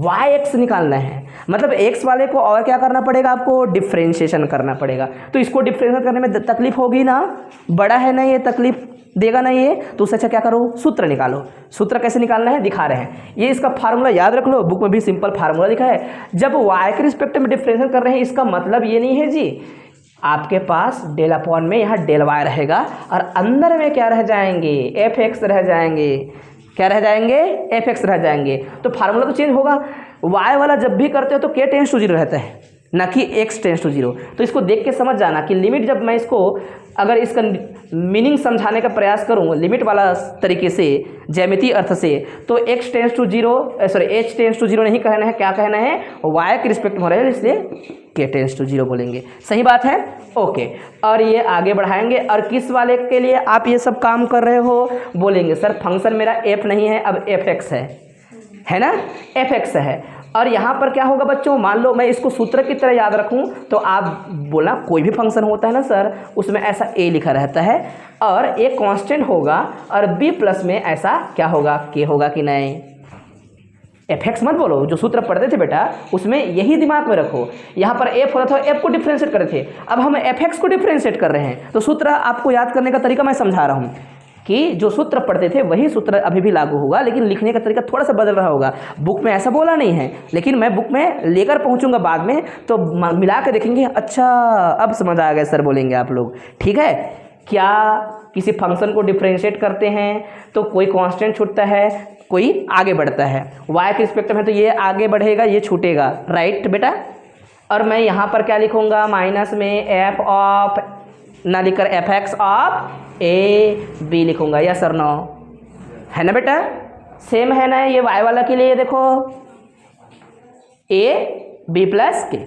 fyx निकालना है। मतलब x वाले को और क्या करना पड़ेगा आपको? डिफ्रेंशिएशन करना पड़ेगा। तो इसको डिफ्रेंशिएट करने में तकलीफ होगी ना, बड़ा है ना ये, तकलीफ देगा ना ये, तो उससे अच्छा क्या करो? सूत्र निकालो। सूत्र कैसे निकालना है दिखा रहे हैं, ये इसका फार्मूला याद रख लो, बुक में भी सिंपल फार्मूला लिखा है। जब y के रिस्पेक्ट में डिफ्रेंशिएट कर रहे हैं, इसका मतलब ये नहीं है जी आपके पास डेल अपॉन में यहाँ डेल y रहेगा और अंदर में क्या रह जाएंगे? fx रह जाएंगे। क्या रह जाएंगे? fx रह जाएंगे। तो फार्मूला तो चेंज होगा। y वाला जब भी करते हो तो k टेंस टू 0 रहता है, ना कि x टेंस टू 0। तो इसको देख के समझ जाना कि लिमिट, जब मैं इसको अगर इसका मीनिंग समझाने का प्रयास करूँ लिमिट वाला तरीके से, ज्यामितीय अर्थ से, तो x tends to 0 sorry h tends to 0 नहीं कहना है, क्या कहना है? y के रिस्पेक्ट में हो रहा है, इसलिए k टेंस टू 0 बोलेंगे। सही बात है, ओके। और ये आगे बढ़ाएंगे, और किस वाले के लिए आप ये सब काम कर रहे हो? बोलेंगे सर फंक्शन मेरा f नहीं है, अब fx है ना, fx है। और यहाँ पर क्या होगा बच्चों? मान लो मैं इसको सूत्र की तरह याद रखूँ, तो आप बोलना कोई भी फंक्शन होता है ना सर, उसमें ऐसा a लिखा रहता है और a कांस्टेंट होगा और b प्लस में ऐसा क्या होगा? k होगा कि नहीं? fx मत बोलो, जो सूत्र पढ़ते थे बेटा उसमें यही दिमाग में रखो। यहाँ पर f होता था, f को डिफ्रेंशिएट कर रहे थे, अब हम fx को डिफ्रेंशिएट कर रहे हैं। तो सूत्र आपको याद करने का तरीका मैं समझा रहा हूँ कि जो सूत्र पढ़ते थे वही सूत्र अभी भी लागू होगा, लेकिन लिखने का तरीका थोड़ा सा बदल रहा होगा। बुक में ऐसा बोला नहीं है, लेकिन मैं बुक में लेकर पहुंचूंगा बाद में, तो मिला के देखेंगे, अच्छा अब समझ आ गया सर बोलेंगे आप लोग, ठीक है। क्या किसी फंक्शन को डिफ्रेंशिएट करते हैं तो कोई कांस्टेंट छूटता है, कोई आगे बढ़ता है। y के रिस्पेक्ट में तो ये आगे बढ़ेगा, ये छूटेगा, राइट बेटा। और मैं यहाँ पर क्या लिखूँगा? माइनस में f ऑफ ना लिखकर fx ऑफ a b लिखूंगा, या सर नो, है ना बेटा? सेम है ना ये y वाला के लिए, देखो a b प्लस k।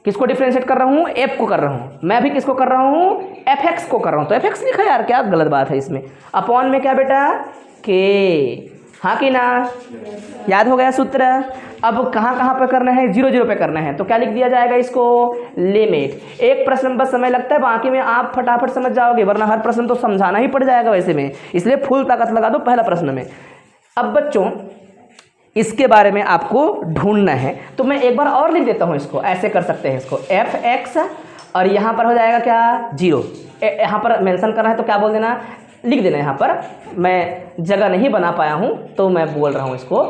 किसको डिफ्रेंशिएट कर रहा हूँ? f को कर रहा हूँ। मैं भी किसको कर रहा हूँ? fx को कर रहा हूँ। तो fx लिखा यार, क्या गलत बात है इसमें? अपॉन में क्या बेटा? k, हाँ कि ना? याद हो गया सूत्र। अब कहाँ कहाँ पे करना है? 0 0 पे करना है, तो क्या लिख दिया जाएगा इसको? लिमिट। एक प्रश्न बस समय लगता है, बाकी में आप फटाफट समझ जाओगे, वरना हर प्रश्न तो समझाना ही पड़ जाएगा वैसे में, इसलिए फुल ताकत लगा दो पहला प्रश्न में। अब बच्चों इसके बारे में आपको ढूंढना है, तो मैं एक बार और लिख देता हूँ इसको, ऐसे कर सकते हैं इसको fx, और यहाँ पर हो जाएगा क्या? 0। यहाँ पर मेंशन करना है तो क्या बोल देना? लिख देना। यहाँ पर मैं जगह नहीं बना पाया हूँ तो मैं बोल रहा हूँ इसको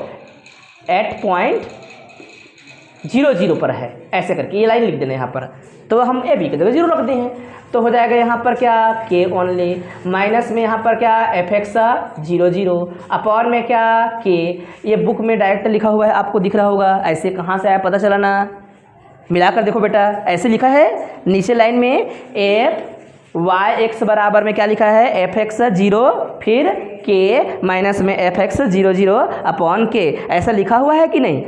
8.00 पर है, ऐसे करके ये लाइन लिख देना यहाँ पर। तो हम ए बी की जगह 0 रख दें हैं, तो हो जाएगा यहाँ पर क्या? k ओनली, माइनस में यहाँ पर क्या? fx 0 0 अपॉन में क्या? k। ये बुक में डायरेक्ट लिखा हुआ है, आपको दिख रहा होगा। ऐसे कहाँ से आया पता चला ना? मिलाकर देखो बेटा, ऐसे लिखा है नीचे लाइन में f(y(x) बराबर में क्या लिखा है? fx 0 फिर k माइनस में fx 0 0 अपॉन k। ऐसा लिखा हुआ है कि नहीं?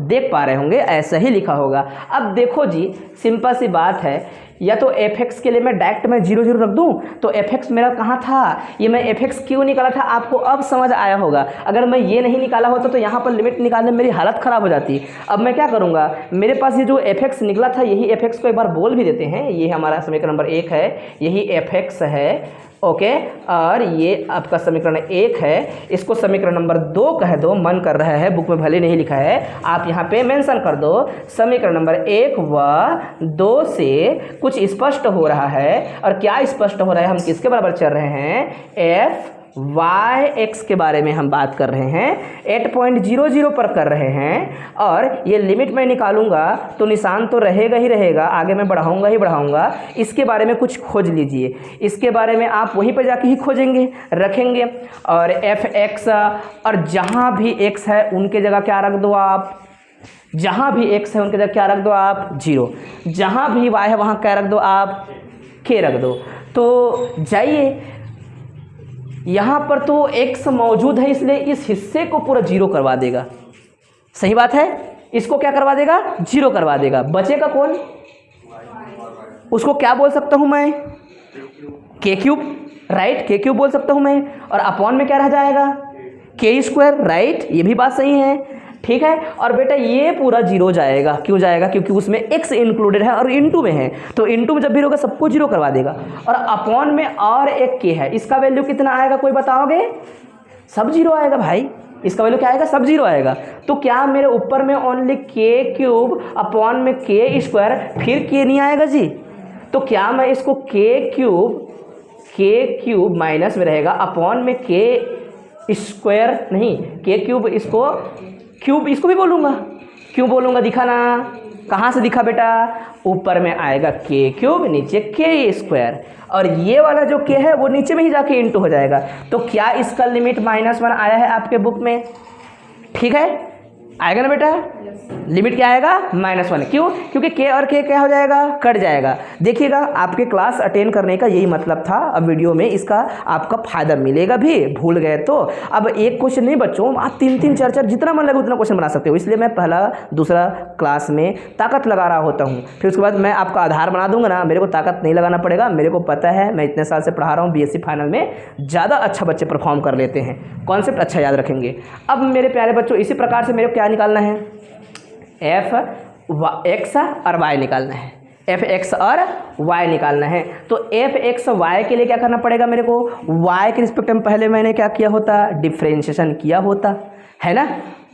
देख पा रहे होंगे, ऐसा ही लिखा होगा। अब देखो जी, सिंपल सी बात है, या तो fx के लिए मैं डायरेक्ट में 0 0 रख दूं, तो fx मेरा कहाँ था? ये मैं fx क्यों निकाला था आपको अब समझ आया होगा। अगर मैं ये नहीं निकाला होता तो यहाँ पर लिमिट निकालने में मेरी हालत ख़राब हो जाती। अब मैं क्या करूँगा? मेरे पास ये जो fx निकला था, यही fx को एक बार बोल भी देते हैं। ये हमारा समीकरण नंबर 1 है, यही fx है, ओके। और ये आपका समीकरण 1 है, इसको समीकरण नंबर 2 कह दो, मन कर रहा है, बुक में भले नहीं लिखा है, आप यहाँ पे मेंशन कर दो। समीकरण नंबर 1 व 2 से कुछ स्पष्ट हो रहा है, और क्या स्पष्ट हो रहा है? हम किसके बराबर चल रहे हैं? fy(x) के बारे में हम बात कर रहे हैं, 8.00 पर कर रहे हैं। और ये लिमिट मैं निकालूंगा तो निशान तो रहेगा ही रहेगा, आगे मैं बढ़ाऊंगा ही बढ़ाऊंगा। इसके बारे में कुछ खोज लीजिए, इसके बारे में आप वहीं पर जाके ही खोजेंगे, रखेंगे। और fx, और जहाँ भी x है उनके जगह क्या रख दो आप? जहाँ भी x है उनके जगह क्या रख दो आप? 0। जहाँ भी y है वहाँ क्या रख दो आप? k रख दो। तो जाइए यहाँ पर तो x मौजूद है इसलिए इस हिस्से को पूरा जीरो करवा देगा। सही बात है, इसको क्या करवा देगा, जीरो करवा देगा। बचेगा कौन, उसको क्या बोल सकता हूँ मैं, के क्यूब, राइट, के क्यूब बोल सकता हूँ मैं। और अपॉन में क्या रह जाएगा, के स्क्वायर, राइट, ये भी बात सही है। ठीक है, और बेटा ये पूरा जीरो जाएगा, क्यों जाएगा, क्योंकि उसमें x इंक्लूडेड है और इनटू में है, तो इनटू में जब भी होगा सबको जीरो करवा देगा। और अपॉन में और एक के है, इसका वैल्यू कितना आएगा कोई बताओगे, सब जीरो आएगा भाई, इसका वैल्यू क्या आएगा, सब जीरो आएगा। तो क्या मेरे ऊपर में ओनली के क्यूब अपॉन में के स्क्वायर, फिर के नहीं आएगा जी, तो क्या मैं इसको के क्यूब माइनस में रहेगा अपॉन में के स्क्वायर, नहीं के क्यूब, इसको क्यूब इसको भी बोलूँगा, क्यों बोलूँगा, दिखा ना, कहाँ से दिखा बेटा, ऊपर में आएगा के क्यूब, नीचे के स्क्वायर, और ये वाला जो के है वो नीचे में ही जाके इंटू हो जाएगा। तो क्या इसका लिमिट -1 आया है आपके बुक में, ठीक है, आएगा ना बेटा, लिमिट क्या आएगा, -1, क्यों, क्योंकि के और के क्या हो जाएगा, कट जाएगा। देखिएगा आपके क्लास अटेंड करने का यही मतलब था। अब वीडियो में इसका आपका फायदा मिलेगा भी, भूल गए तो। अब एक क्वेश्चन नहीं बच्चों, आप 3-3 4-4 जितना मन लगे उतना क्वेश्चन बना सकते हो, इसलिए मैं पहला दूसरा क्लास में ताकत लगा रहा होता हूँ, फिर उसके बाद मैं आपका आधार बना दूंगा ना, मेरे को ताकत नहीं लगाना पड़ेगा, मेरे को पता है, मैं इतने साल से पढ़ा रहा हूँ, BSc फाइनल में ज़्यादा अच्छा बच्चे परफॉर्म कर लेते हैं, कॉन्सेप्ट अच्छा याद रखेंगे। अब मेरे प्यारे बच्चों इसी प्रकार से मेरे को क्या निकालना है, x और y निकालना है, f(x) और y निकालना है। तो f(x) y के लिए क्या करना पड़ेगा मेरे को, y के रिस्पेक्ट में पहले मैंने क्या किया होता, डिफ्रेंशिएशन किया होता है ना,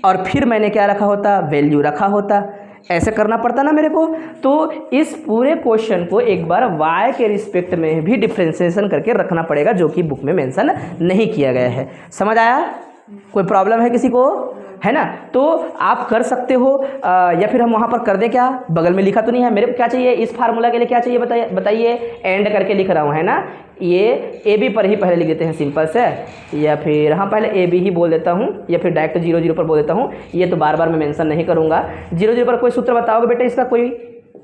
और फिर मैंने क्या रखा होता, वैल्यू रखा होता, ऐसे करना पड़ता ना मेरे को। तो इस पूरे क्वेश्चन को एक बार y के रिस्पेक्ट में भी डिफ्रेंशिएशन करके रखना पड़ेगा, जो कि बुक में मेंशन नहीं किया गया है। समझ आया, कोई प्रॉब्लम है किसी को, है ना, तो आप कर सकते हो, या फिर हम वहाँ पर कर दें, क्या बगल में लिखा तो नहीं है, मेरे को क्या चाहिए इस फार्मूला के लिए, क्या चाहिए बताइए, एंड करके लिख रहा हूँ, है ना, ये ए बी पर ही पहले लिख देते हैं सिंपल से, या फिर हाँ पहले ए बी ही बोल देता हूँ, या फिर डायरेक्ट 0 0 पर बोल देता हूँ, ये तो बार बार मैं मेंशन नहीं करूँगा। 0 0 पर कोई सूत्र बताओगे बेटा, इसका कोई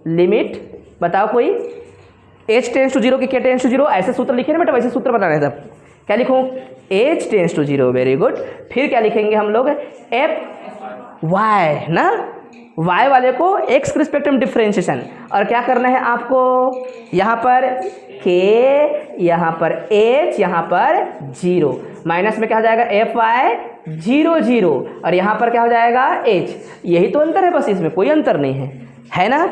लिमिट बताओ, कोई h टेंस टू 0 की k टेंस टू 0, ऐसे सूत्र लिखे ना बेटा, वैसे सूत्र बनाना है। तब क्या लिखूँ, h tends to 0, very good. फिर क्या लिखेंगे हम लोग, f y ना, y वाले को x के रिस्पेक्ट में डिफ्रेंशिएशन, और क्या करना है आपको, यहाँ पर k, यहाँ पर h, यहाँ पर 0, माइनस में क्या हो जाएगा fy 0 0, और यहाँ पर क्या हो जाएगा h। यही तो अंतर है बस, इसमें कोई अंतर नहीं है ना,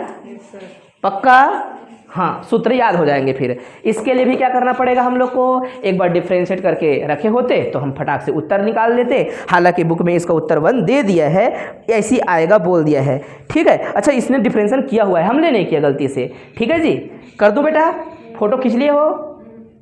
पक्का, हाँ सूत्र याद हो जाएंगे। फिर इसके लिए भी क्या करना पड़ेगा हम लोग को, एक बार डिफ्रेंशिएट करके रखे होते तो हम फटाक से उत्तर निकाल लेते, हालांकि बुक में इसका उत्तर 1 दे दिया है, ऐसी आएगा बोल दिया है, ठीक है। अच्छा इसने डिफ्रेंशिएशन किया हुआ है, हमने नहीं किया गलती से, ठीक है जी, कर दूँ बेटा, फोटो खींच लिए हो,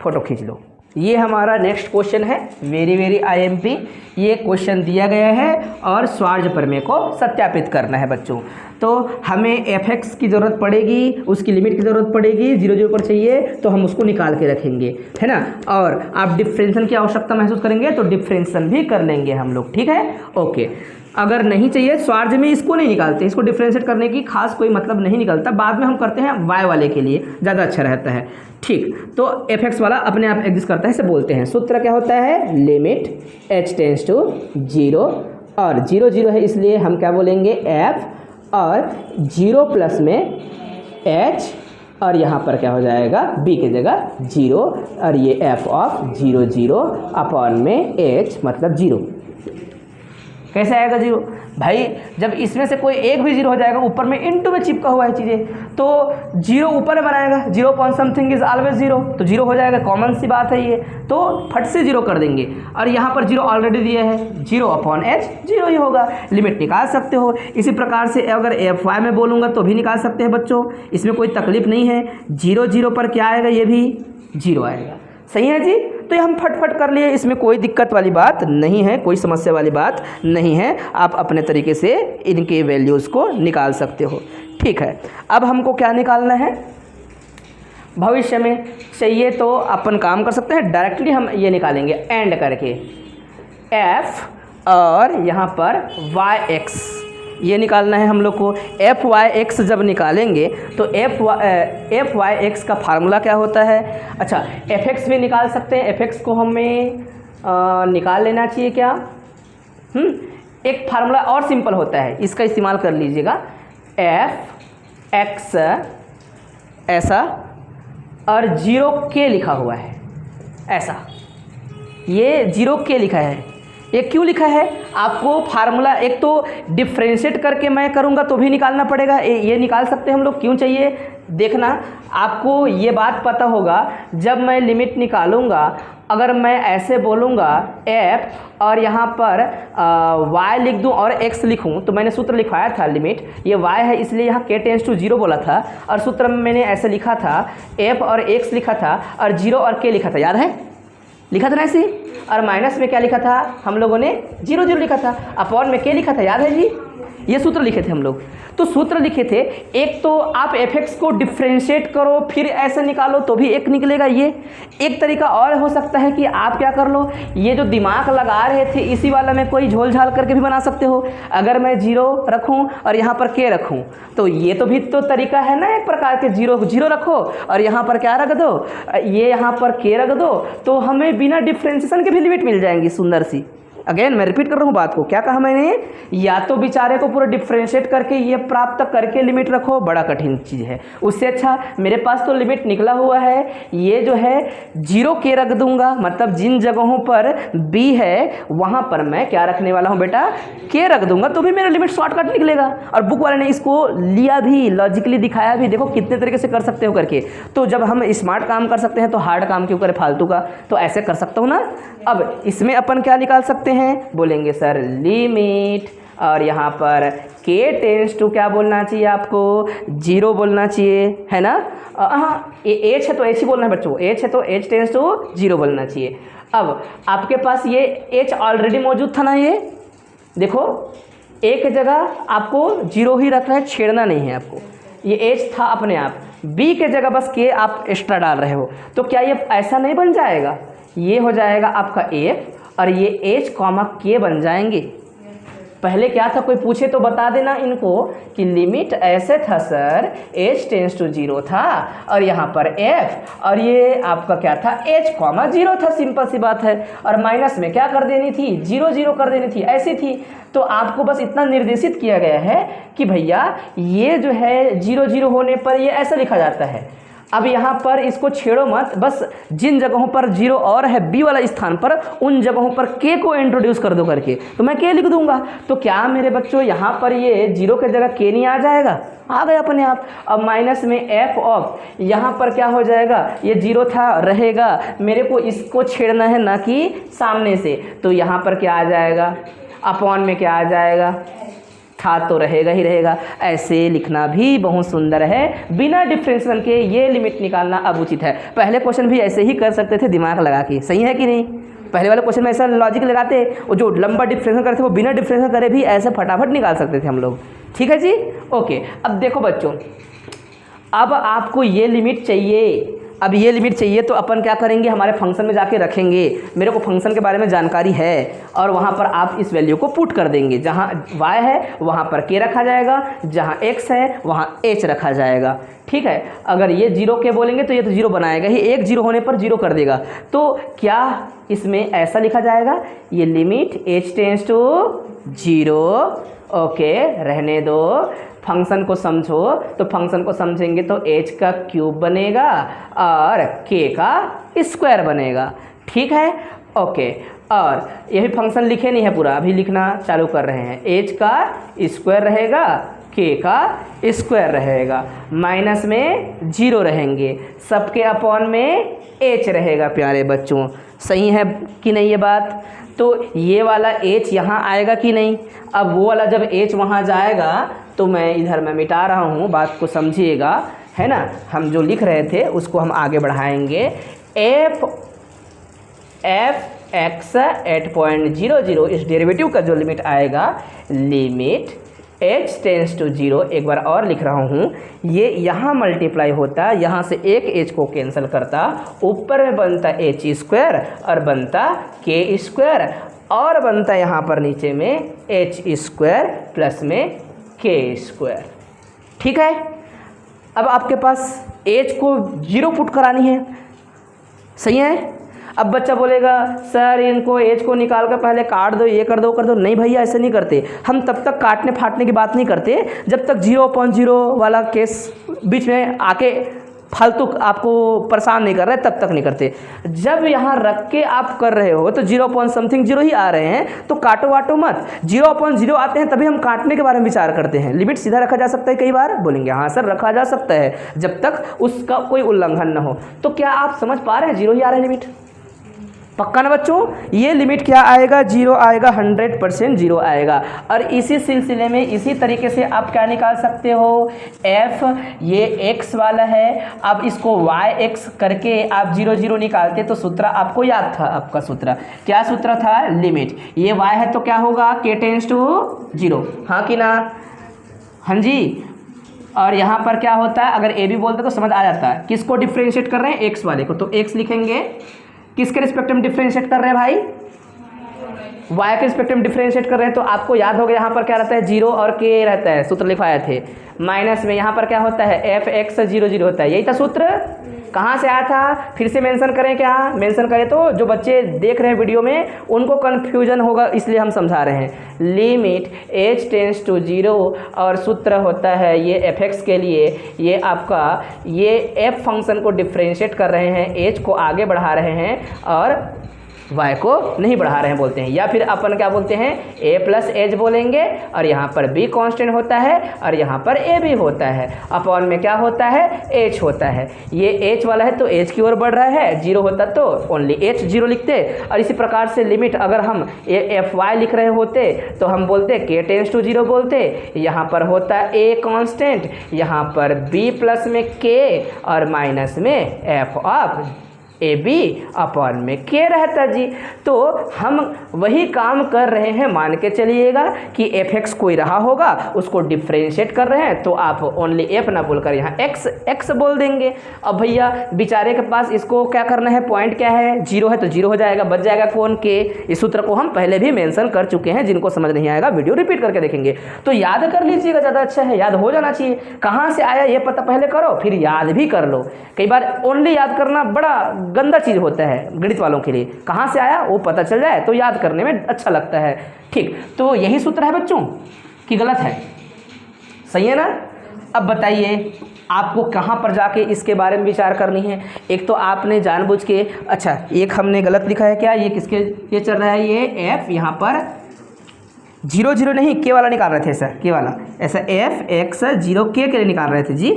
फोटो खींच लो। ये हमारा नेक्स्ट क्वेश्चन है, वेरी IMP, ये क्वेश्चन दिया गया है और स्वार्ज प्रमेय को सत्यापित करना है बच्चों। तो हमें f(x) की ज़रूरत पड़ेगी, उसकी लिमिट की ज़रूरत पड़ेगी, 0 0 पर चाहिए तो हम उसको निकाल के रखेंगे, है ना, और आप डिफ्रेंशिएशन की आवश्यकता महसूस करेंगे तो डिफ्रेंशिएशन भी कर लेंगे हम लोग, ठीक है, ओके। अगर नहीं चाहिए स्वार्ज में, इसको नहीं निकालते, इसको डिफ्रेंशिएट करने की खास कोई मतलब नहीं निकलता, बाद में हम करते हैं y वाले के लिए, ज़्यादा अच्छा रहता है, ठीक। तो f(x) वाला अपने आप एग्जिस्ट करता है, इसे बोलते हैं, सूत्र क्या होता है, लिमिट h टेंस टू 0, और 0 0 है इसलिए हम क्या बोलेंगे f, और 0 प्लस में h, और यहाँ पर क्या हो जाएगा b की जगह 0, और ये f ऑफ 0 0 अपॉन में h मतलब 0। कैसे आएगा 0 भाई, जब इसमें से कोई एक भी 0 हो जाएगा, ऊपर में इनटू में चिपका हुआ है चीज़ें, तो 0 ऊपर में बनाएगा, 0 अपॉन समथिंग इज ऑलवेज 0, तो 0 हो जाएगा, कॉमन सी बात है ये, तो फट से 0 कर देंगे, और यहाँ पर 0 ऑलरेडी दिया है, 0 अपॉन h 0 ही होगा, लिमिट निकाल सकते हो। इसी प्रकार से अगर fy में बोलूँगा तो भी निकाल सकते हैं बच्चों, इसमें कोई तकलीफ नहीं है, 0 0 पर क्या आएगा, ये भी 0 आएगा, सही है जी। तो ये हम फटफट कर लिए, इसमें कोई दिक्कत वाली बात नहीं है, कोई समस्या वाली बात नहीं है, आप अपने तरीके से इनके वैल्यूज़ को निकाल सकते हो, ठीक है। अब हमको क्या निकालना है, भविष्य में चाहिए तो अपन काम कर सकते हैं, डायरेक्टली हम ये निकालेंगे एंड करके, f और यहाँ पर y(x) ये निकालना है हम लोग को। f(y(x) जब निकालेंगे तो f(y(x) का फार्मूला क्या होता है, अच्छा f(x) भी निकाल सकते हैं, f(x) को हमें निकाल लेना चाहिए क्या। एक फार्मूला और सिंपल होता है, इसका इस्तेमाल कर लीजिएगा। एफ एक्स ऐसा और 0k लिखा हुआ है ऐसा, ये 0k लिखा है। ये क्यों लिखा है? आपको फार्मूला एक तो डिफ्रेंशिएट करके मैं करूँगा तो भी निकालना पड़ेगा, ये निकाल सकते हैं हम लोग। क्यों चाहिए देखना, आपको ये बात पता होगा जब मैं लिमिट निकालूंगा, अगर मैं ऐसे बोलूँगा f और यहाँ पर y लिख दूँ और x लिखूँ, तो मैंने सूत्र लिखवाया था लिमिट, ये y है इसलिए यहाँ k टेंस टू 0 बोला था, और सूत्र में मैंने ऐसे लिखा था f और x लिखा था और 0 और k लिखा था, याद है? लिखा था ना ऐसे। और माइनस में क्या लिखा था हम लोगों ने? 0 0 लिखा था। अपॉन में k लिखा था, याद है जी? ये सूत्र लिखे थे हम लोग। तो सूत्र लिखे थे, एक तो आप fx को डिफ्रेंशिएट करो फिर ऐसे निकालो तो भी एक निकलेगा। ये एक तरीका और हो सकता है कि आप क्या कर लो, ये जो दिमाग लगा रहे थे इसी वाला में कोई झोल झाल करके भी बना सकते हो। अगर मैं 0 रखूं और यहाँ पर k रखूं तो ये तो भी तो तरीका है ना, एक प्रकार के 0 रखो और यहाँ पर क्या रख दो, ये यहाँ पर k रख दो, तो हमें बिना डिफ्रेंशिएशन के भी लिमिट मिल जाएंगी सुंदर सी। अगेन मैं रिपीट कर रहा हूँ बात को, क्या कहा मैंने? या तो बेचारे को पूरा डिफ्रेंशिएट करके ये प्राप्त करके लिमिट रखो, बड़ा कठिन चीज़ है। उससे अच्छा मेरे पास तो लिमिट निकला हुआ है, ये जो है 0k रख दूंगा, मतलब जिन जगहों पर b है वहाँ पर मैं क्या रखने वाला हूँ बेटा? k रख दूंगा, तो भी मेरा लिमिट शॉर्टकट निकलेगा। और बुक वाले ने इसको लिया भी, लॉजिकली दिखाया भी, देखो कितने तरीके से कर सकते हो करके। तो जब हम स्मार्ट काम कर सकते हैं तो हार्ड काम क्यों करें फालतू का, तो ऐसे कर सकता हूँ ना। अब इसमें अपन क्या निकाल सकते हैं? बोलेंगे सर लिमिट, और यहाँ पर k टेंस टू क्या बोलना चाहिए आपको? 0 बोलना चाहिए, है ना? हाँ, h है तो h ही बोलना है बच्चों, h है तो h टेंस टू 0 बोलना चाहिए। अब आपके पास ये h ऑलरेडी मौजूद था ना, ये देखो एक जगह आपको 0 ही रखना है, छेड़ना नहीं है आपको। ये h था अपने आप, b के जगह बस k आप एक्स्ट्रा डाल रहे हो, तो क्या ये ऐसा नहीं बन जाएगा? ये हो जाएगा आपका f और ये h कॉमा k बन जाएंगे। पहले क्या था, कोई पूछे तो बता देना इनको कि लिमिट ऐसे था सर, h टेंस टू 0 था और यहाँ पर f और ये आपका क्या था? h कॉमा 0 था, सिंपल सी बात है। और माइनस में क्या कर देनी थी? 0 0 कर देनी थी, ऐसी थी। तो आपको बस इतना निर्देशित किया गया है कि भैया ये जो है 0 0 होने पर ये ऐसा लिखा जाता है। अब यहाँ पर इसको छेड़ो मत, बस जिन जगहों पर 0 और है b वाला स्थान पर, उन जगहों पर k को इंट्रोड्यूस कर दो करके, तो मैं k लिख दूंगा। तो क्या मेरे बच्चों यहाँ पर ये 0 के जगह k नहीं आ जाएगा? आ गया अपने आप। अब माइनस में f ऑफ, यहाँ पर क्या हो जाएगा? ये 0 था रहेगा, मेरे को इसको छेड़ना है ना कि सामने से, तो यहाँ पर क्या आ जाएगा? अपॉन में क्या आ जाएगा? था तो रहेगा ही रहेगा। ऐसे लिखना भी बहुत सुंदर है, बिना डिफ्रेंशिएशन के ये लिमिट निकालना अब उचित है। पहले क्वेश्चन भी ऐसे ही कर सकते थे दिमाग लगा के, सही है कि नहीं? पहले वाले क्वेश्चन में ऐसा लॉजिक लगाते, और जो लंबा डिफ्रेंशिएशन करते वो बिना डिफ्रेंशिएशन करे भी ऐसे फटाफट निकाल सकते थे हम लोग। ठीक है जी, ओके। अब देखो बच्चों, अब आपको ये लिमिट चाहिए, अब ये लिमिट चाहिए तो अपन क्या करेंगे? हमारे फंक्शन में जाके रखेंगे। मेरे को फंक्शन के बारे में जानकारी है और वहाँ पर आप इस वैल्यू को पुट कर देंगे। जहाँ y है वहाँ पर k रखा जाएगा, जहाँ x है वहाँ h रखा जाएगा। ठीक है, अगर ये 0k बोलेंगे तो ये तो 0 बनाएगा ही, एक 0 होने पर 0 कर देगा। तो क्या इसमें ऐसा लिखा जाएगा? ये limit h tends to 0, okay रहने दो। फंक्शन को समझो, तो फंक्शन को समझेंगे तो h का क्यूब बनेगा और k का स्क्वायर बनेगा। ठीक है, ओके। और ये भी फंक्शन लिखे नहीं है पूरा, अभी लिखना चालू कर रहे हैं। h का स्क्वायर रहेगा, k का स्क्वायर रहेगा, माइनस में 0 रहेंगे, सबके अपॉन में h रहेगा। प्यारे बच्चों, सही है कि नहीं ये बात? तो ये वाला h यहाँ आएगा कि नहीं? अब वो वाला जब h वहाँ जाएगा तो मैं इधर मैं मिटा रहा हूँ, बात को समझिएगा, है ना? हम जो लिख रहे थे उसको हम आगे बढ़ाएंगे। f x एट पॉइंट 0 0, इस डेरिवेटिव का जो लिमिट आएगा, लिमिट h टेंस टू 0, एक बार और लिख रहा हूँ, ये यहाँ मल्टीप्लाई होता, यहाँ से एक h को कैंसिल करता, ऊपर में बनता h स्क्वायर और बनता k स्क्वायर, और बनता यहाँ पर नीचे में h स्क्वायर प्लस में k स्क्वायर। ठीक है, अब आपके पास h को 0 पुट करानी है, सही है? अब बच्चा बोलेगा सर इनको एज को निकाल कर पहले काट दो, ये कर दो नहीं भैया, ऐसे नहीं करते हम। तब तक काटने फाटने की बात नहीं करते जब तक 0.0 वाला केस बीच में आके फालतू आपको परेशान नहीं कर रहे, तब तक नहीं करते। जब यहाँ रख के आप कर रहे हो तो 0.something0 ही आ रहे हैं, तो काटो वाटो मत। 0.0 आते हैं तभी हम काटने के बारे में विचार करते हैं। लिमिट सीधा रखा जा सकता है, कई बार बोलेंगे हाँ सर रखा जा सकता है, जब तक उसका कोई उल्लंघन न हो। तो क्या आप समझ पा रहे हैं 0 ही आ रहा है लिमिट? पक्का ना बच्चों? ये लिमिट क्या आएगा? 0 आएगा, 100% 0 आएगा। और इसी सिलसिले में इसी तरीके से आप क्या निकाल सकते हो, f ये x वाला है, अब इसको yx करके आप 0 0 निकालते तो सूत्र आपको याद था। आपका सूत्र क्या सूत्र था? लिमिट ये y है तो क्या होगा, k टेंड्स टू 0, हाँ कि ना? हाँ जी। और यहाँ पर क्या होता है, अगर a भी बोलते तो समझ आ जाता है। किसको डिफ्रेंशिएट कर रहे हैं? x वाले को, तो x लिखेंगे। किसके रिस्पेक्ट में डिफरेंशिएट कर रहे हैं भाई? y के रिस्पेक्ट में डिफरेंशिएट कर रहे हैं। तो आपको याद होगा यहाँ पर क्या रहता है, 0 और k रहता है, सूत्र लिखवाए थे। माइनस में यहाँ पर क्या होता है, f(x) 0 0 होता है। यही था सूत्र। कहाँ से आया था? फिर से मेंशन करें क्या? मेंशन करें तो जो बच्चे देख रहे हैं वीडियो में उनको कन्फ्यूजन होगा, इसलिए हम समझा रहे हैं। लिमिट h टेंड्स टू 0 और सूत्र होता है ये f(x) के लिए, ये आपका ये f फंक्शन को डिफ्रेंशिएट कर रहे हैं, h को आगे बढ़ा रहे हैं और y को नहीं बढ़ा रहे हैं बोलते हैं। या फिर अपन क्या बोलते हैं, a प्लस एच बोलेंगे, और यहाँ पर b कांस्टेंट होता है और यहाँ पर a भी होता है। अपॉन में क्या होता है, h होता है। ये h वाला है तो h की ओर बढ़ रहा है, 0 होता तो ओनली h 0 लिखते। और इसी प्रकार से लिमिट अगर हम fy लिख रहे होते तो हम बोलते k टेंड्स टू 0 बोलते। यहाँ पर होता है a कांस्टेंट, यहाँ पर b प्लस में k और माइनस में f of a b upon में के रहता जी। तो हम वही काम कर रहे हैं, मान के चलिएगा कि f(x) कोई रहा होगा, उसको डिफ्रेंशिएट कर रहे हैं, तो आप ओनली f ना बोलकर यहाँ x बोल देंगे। अब भैया बेचारे के पास इसको क्या करना है, पॉइंट क्या है, 0 है तो 0 हो जाएगा, बच जाएगा कौन, k। इस सूत्र को हम पहले भी मेंशन कर चुके हैं, जिनको समझ नहीं आएगा वीडियो रिपीट करके देखेंगे। तो याद कर लीजिएगा, ज़्यादा अच्छा है, याद हो जाना चाहिए। कहाँ से आया ये पता पहले करो, फिर याद भी कर लो। कई बार ओनली याद करना बड़ा गंदा चीज़ होता है गणित वालों के लिए। कहाँ से आया वो पता चल जाए तो याद करने में अच्छा लगता है। ठीक, तो यही सूत्र है बच्चों कि गलत है? सही है ना? अब बताइए आपको कहाँ पर जाके इसके बारे में विचार करनी है। एक तो आपने जानबूझ के, अच्छा एक हमने गलत लिखा है क्या, ये किसके ये चल रहा है, ये f यहाँ पर 0 0 नहीं k वाला निकाल रहे थे सर, k वाला ऐसा f(x) 0 k के लिए निकाल रहे थे जी।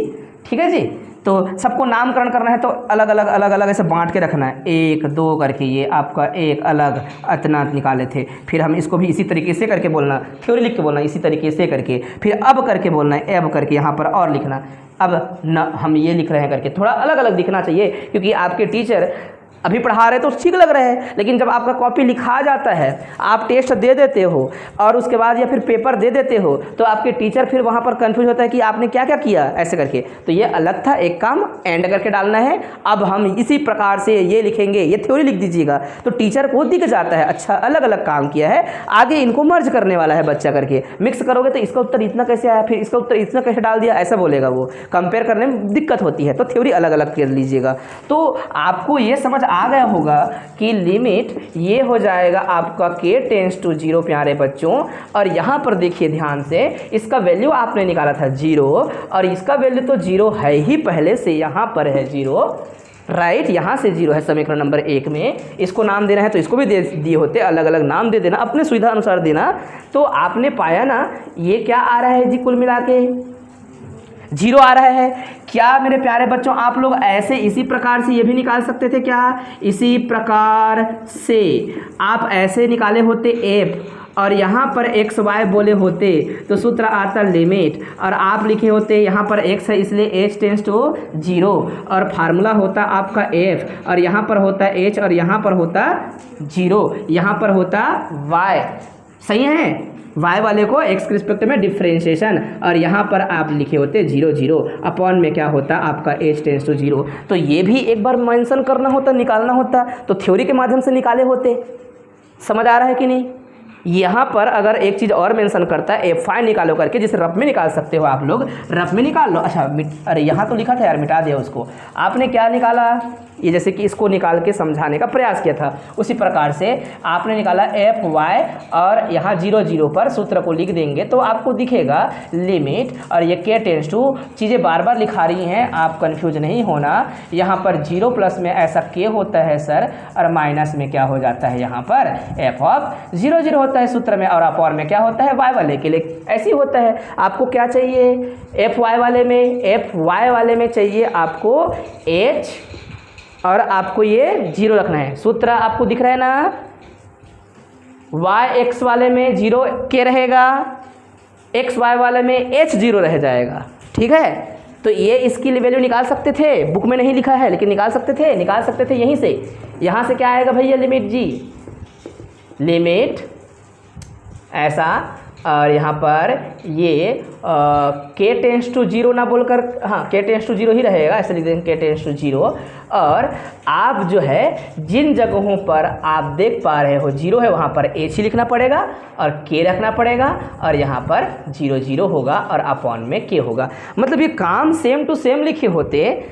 ठीक है जी। तो सबको नामकरण करना है तो अलग अलग ऐसे बांट के रखना है, 1 2 करके। ये आपका एक अलग इतना निकाले थे, फिर हम इसको भी इसी तरीके से करके बोलना, थ्योरी लिख के बोलना इसी तरीके से करके, फिर अब करके बोलना है, अब करके यहाँ पर और लिखना। अब न हम ये लिख रहे हैं करके थोड़ा अलग अलग दिखना चाहिए, क्योंकि आपके टीचर अभी पढ़ा रहे तो ठीक लग रहा है, लेकिन जब आपका कॉपी लिखा जाता है, आप टेस्ट दे देते हो और उसके बाद या फिर पेपर दे देते हो, तो आपके टीचर फिर वहाँ पर कंफ्यूज होता है कि आपने क्या क्या किया ऐसे करके। तो ये अलग था, एक काम एंड करके डालना है। अब हम इसी प्रकार से ये लिखेंगे, ये थ्योरी लिख दीजिएगा तो टीचर को दिख जाता है अच्छा अलग अलग काम किया है, आगे इनको मर्ज करने वाला है बच्चा करके। मिक्स करोगे तो इसका उत्तर इतना कैसे आया, फिर इसका उत्तर इतना कैसे डाल दिया, ऐसा बोलेगा वो, कंपेयर करने में दिक्कत होती है। तो थ्योरी अलग अलग कर लीजिएगा। तो आपको ये समझ आ गया होगा कि लिमिट ये हो जाएगा आपका k टेंड्स टू 0 प्यारे बच्चों। और यहाँ पर देखिए ध्यान से, इसका वैल्यू आपने निकाला था 0 और इसका वैल्यू तो 0 है ही पहले से, यहाँ पर है 0 राइट, यहाँ से 0 है समीकरण नंबर 1 में। इसको नाम देना है तो इसको भी दे दिए होते, अलग अलग नाम दे देना, अपने सुविधा अनुसार देना। तो आपने पाया ना ये क्या आ रहा है जी, कुल मिला के 0 आ रहा है। क्या मेरे प्यारे बच्चों आप लोग ऐसे इसी प्रकार से ये भी निकाल सकते थे क्या, इसी प्रकार से आप ऐसे निकाले होते f और यहाँ पर एक्स वाई बोले होते तो सूत्र आता लिमिट, और आप लिखे होते यहाँ पर x है इसलिए h टेंड्स टू 0 और फार्मूला होता आपका f और यहाँ पर होता h और यहाँ पर होता 0, यहाँ पर होता y। सही है, y वाले को x के रिस्पेक्ट में डिफ्रेंशिएशन, और यहाँ पर आप लिखे होते 0 0 अपॉन में क्या होता आपका h टेंड्स टू 0। तो ये भी एक बार मेंशन करना होता, निकालना होता, तो थ्योरी के माध्यम से निकाले होते। समझ आ रहा है कि नहीं? यहाँ पर अगर एक चीज़ और मेंशन करता है एफ वाई निकालो करके, जिसे रफ में निकाल सकते हो आप लोग, रफ में निकाल लो। अच्छा अरे यहाँ तो लिखा था यार, मिटा दिया उसको। आपने क्या निकाला, ये जैसे कि इसको निकाल के समझाने का प्रयास किया था, उसी प्रकार से आपने निकाला एफ वाई और यहाँ 0 0 पर सूत्र को लिख देंगे तो आपको दिखेगा लिमिट, और ये के टेंस टू, चीज़ें बार बार लिखा रही हैं, आप कंफ्यूज नहीं होना। यहाँ पर 0 प्लस में ऐसा के होता है सर, और माइनस में क्या हो जाता है, यहाँ पर एफ ऑफ 0 0 होता है सूत्र में, और अपॉन में क्या होता है, वाई वाले के लिए ऐसे ही होता है। आपको क्या चाहिए, एफ वाई वाले में चाहिए आपको एच, और आपको ये 0 रखना है। सूत्र आपको दिख रहा है ना, वाई एक्स वाले में 0 के रहेगा, एक्स वाई वाले में एच 0 रह जाएगा, ठीक है। तो ये इसकी वैल्यू निकाल सकते थे, बुक में नहीं लिखा है लेकिन निकाल सकते थे यहीं से। यहाँ से क्या आएगा भैया, लिमिट जी, लिमिट ऐसा, और यहाँ पर ये के टेंस टू 0 ना बोलकर, हाँ के टेंस टू 0 ही रहेगा, ऐसे लिख देंगे के टेंस टू 0। और आप जो है जिन जगहों पर आप देख पा रहे हो 0 है वहाँ पर एच ही लिखना पड़ेगा और के रखना पड़ेगा, और यहाँ पर 0 0 होगा और अपॉन में के होगा। मतलब ये काम सेम टू सेम लिखे होते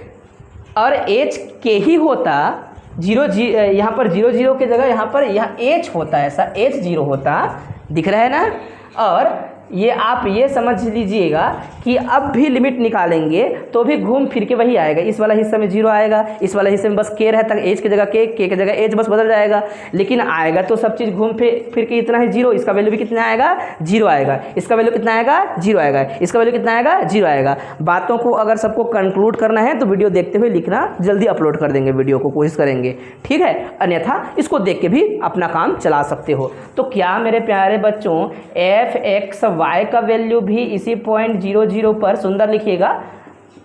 और एच के ही होता, 0 यहाँ पर 0 0 की जगह यहाँ एच होता, ऐसा एच 0 होता, दिख रहा है ना। और ये आप ये समझ लीजिएगा कि अब भी लिमिट निकालेंगे तो भी घूम फिर के वही आएगा, इस वाला हिस्से में 0 आएगा, इस वाला हिस्से में बस के रहता है, एच की जगह के की जगह एच बस बदल जाएगा, लेकिन आएगा तो सब चीज़ घूम फिर के इतना है 0, इसका वैल्यू भी कितना आएगा, 0 आएगा, इसका वैल्यू कितना आएगा, 0 आएगा, इसका वैल्यू कितना आएगा, 0 आएगा। बातों को अगर सबको कंक्लूड करना है तो वीडियो देखते हुए लिखना, जल्दी अपलोड कर देंगे वीडियो को, कोशिश करेंगे, ठीक है। अन्यथा इसको देख के भी अपना काम चला सकते हो। तो क्या मेरे प्यारे बच्चों, एफ एक्स वाई का वैल्यू भी इसी पॉइंट 0 0 पर सुंदर लिखिएगा,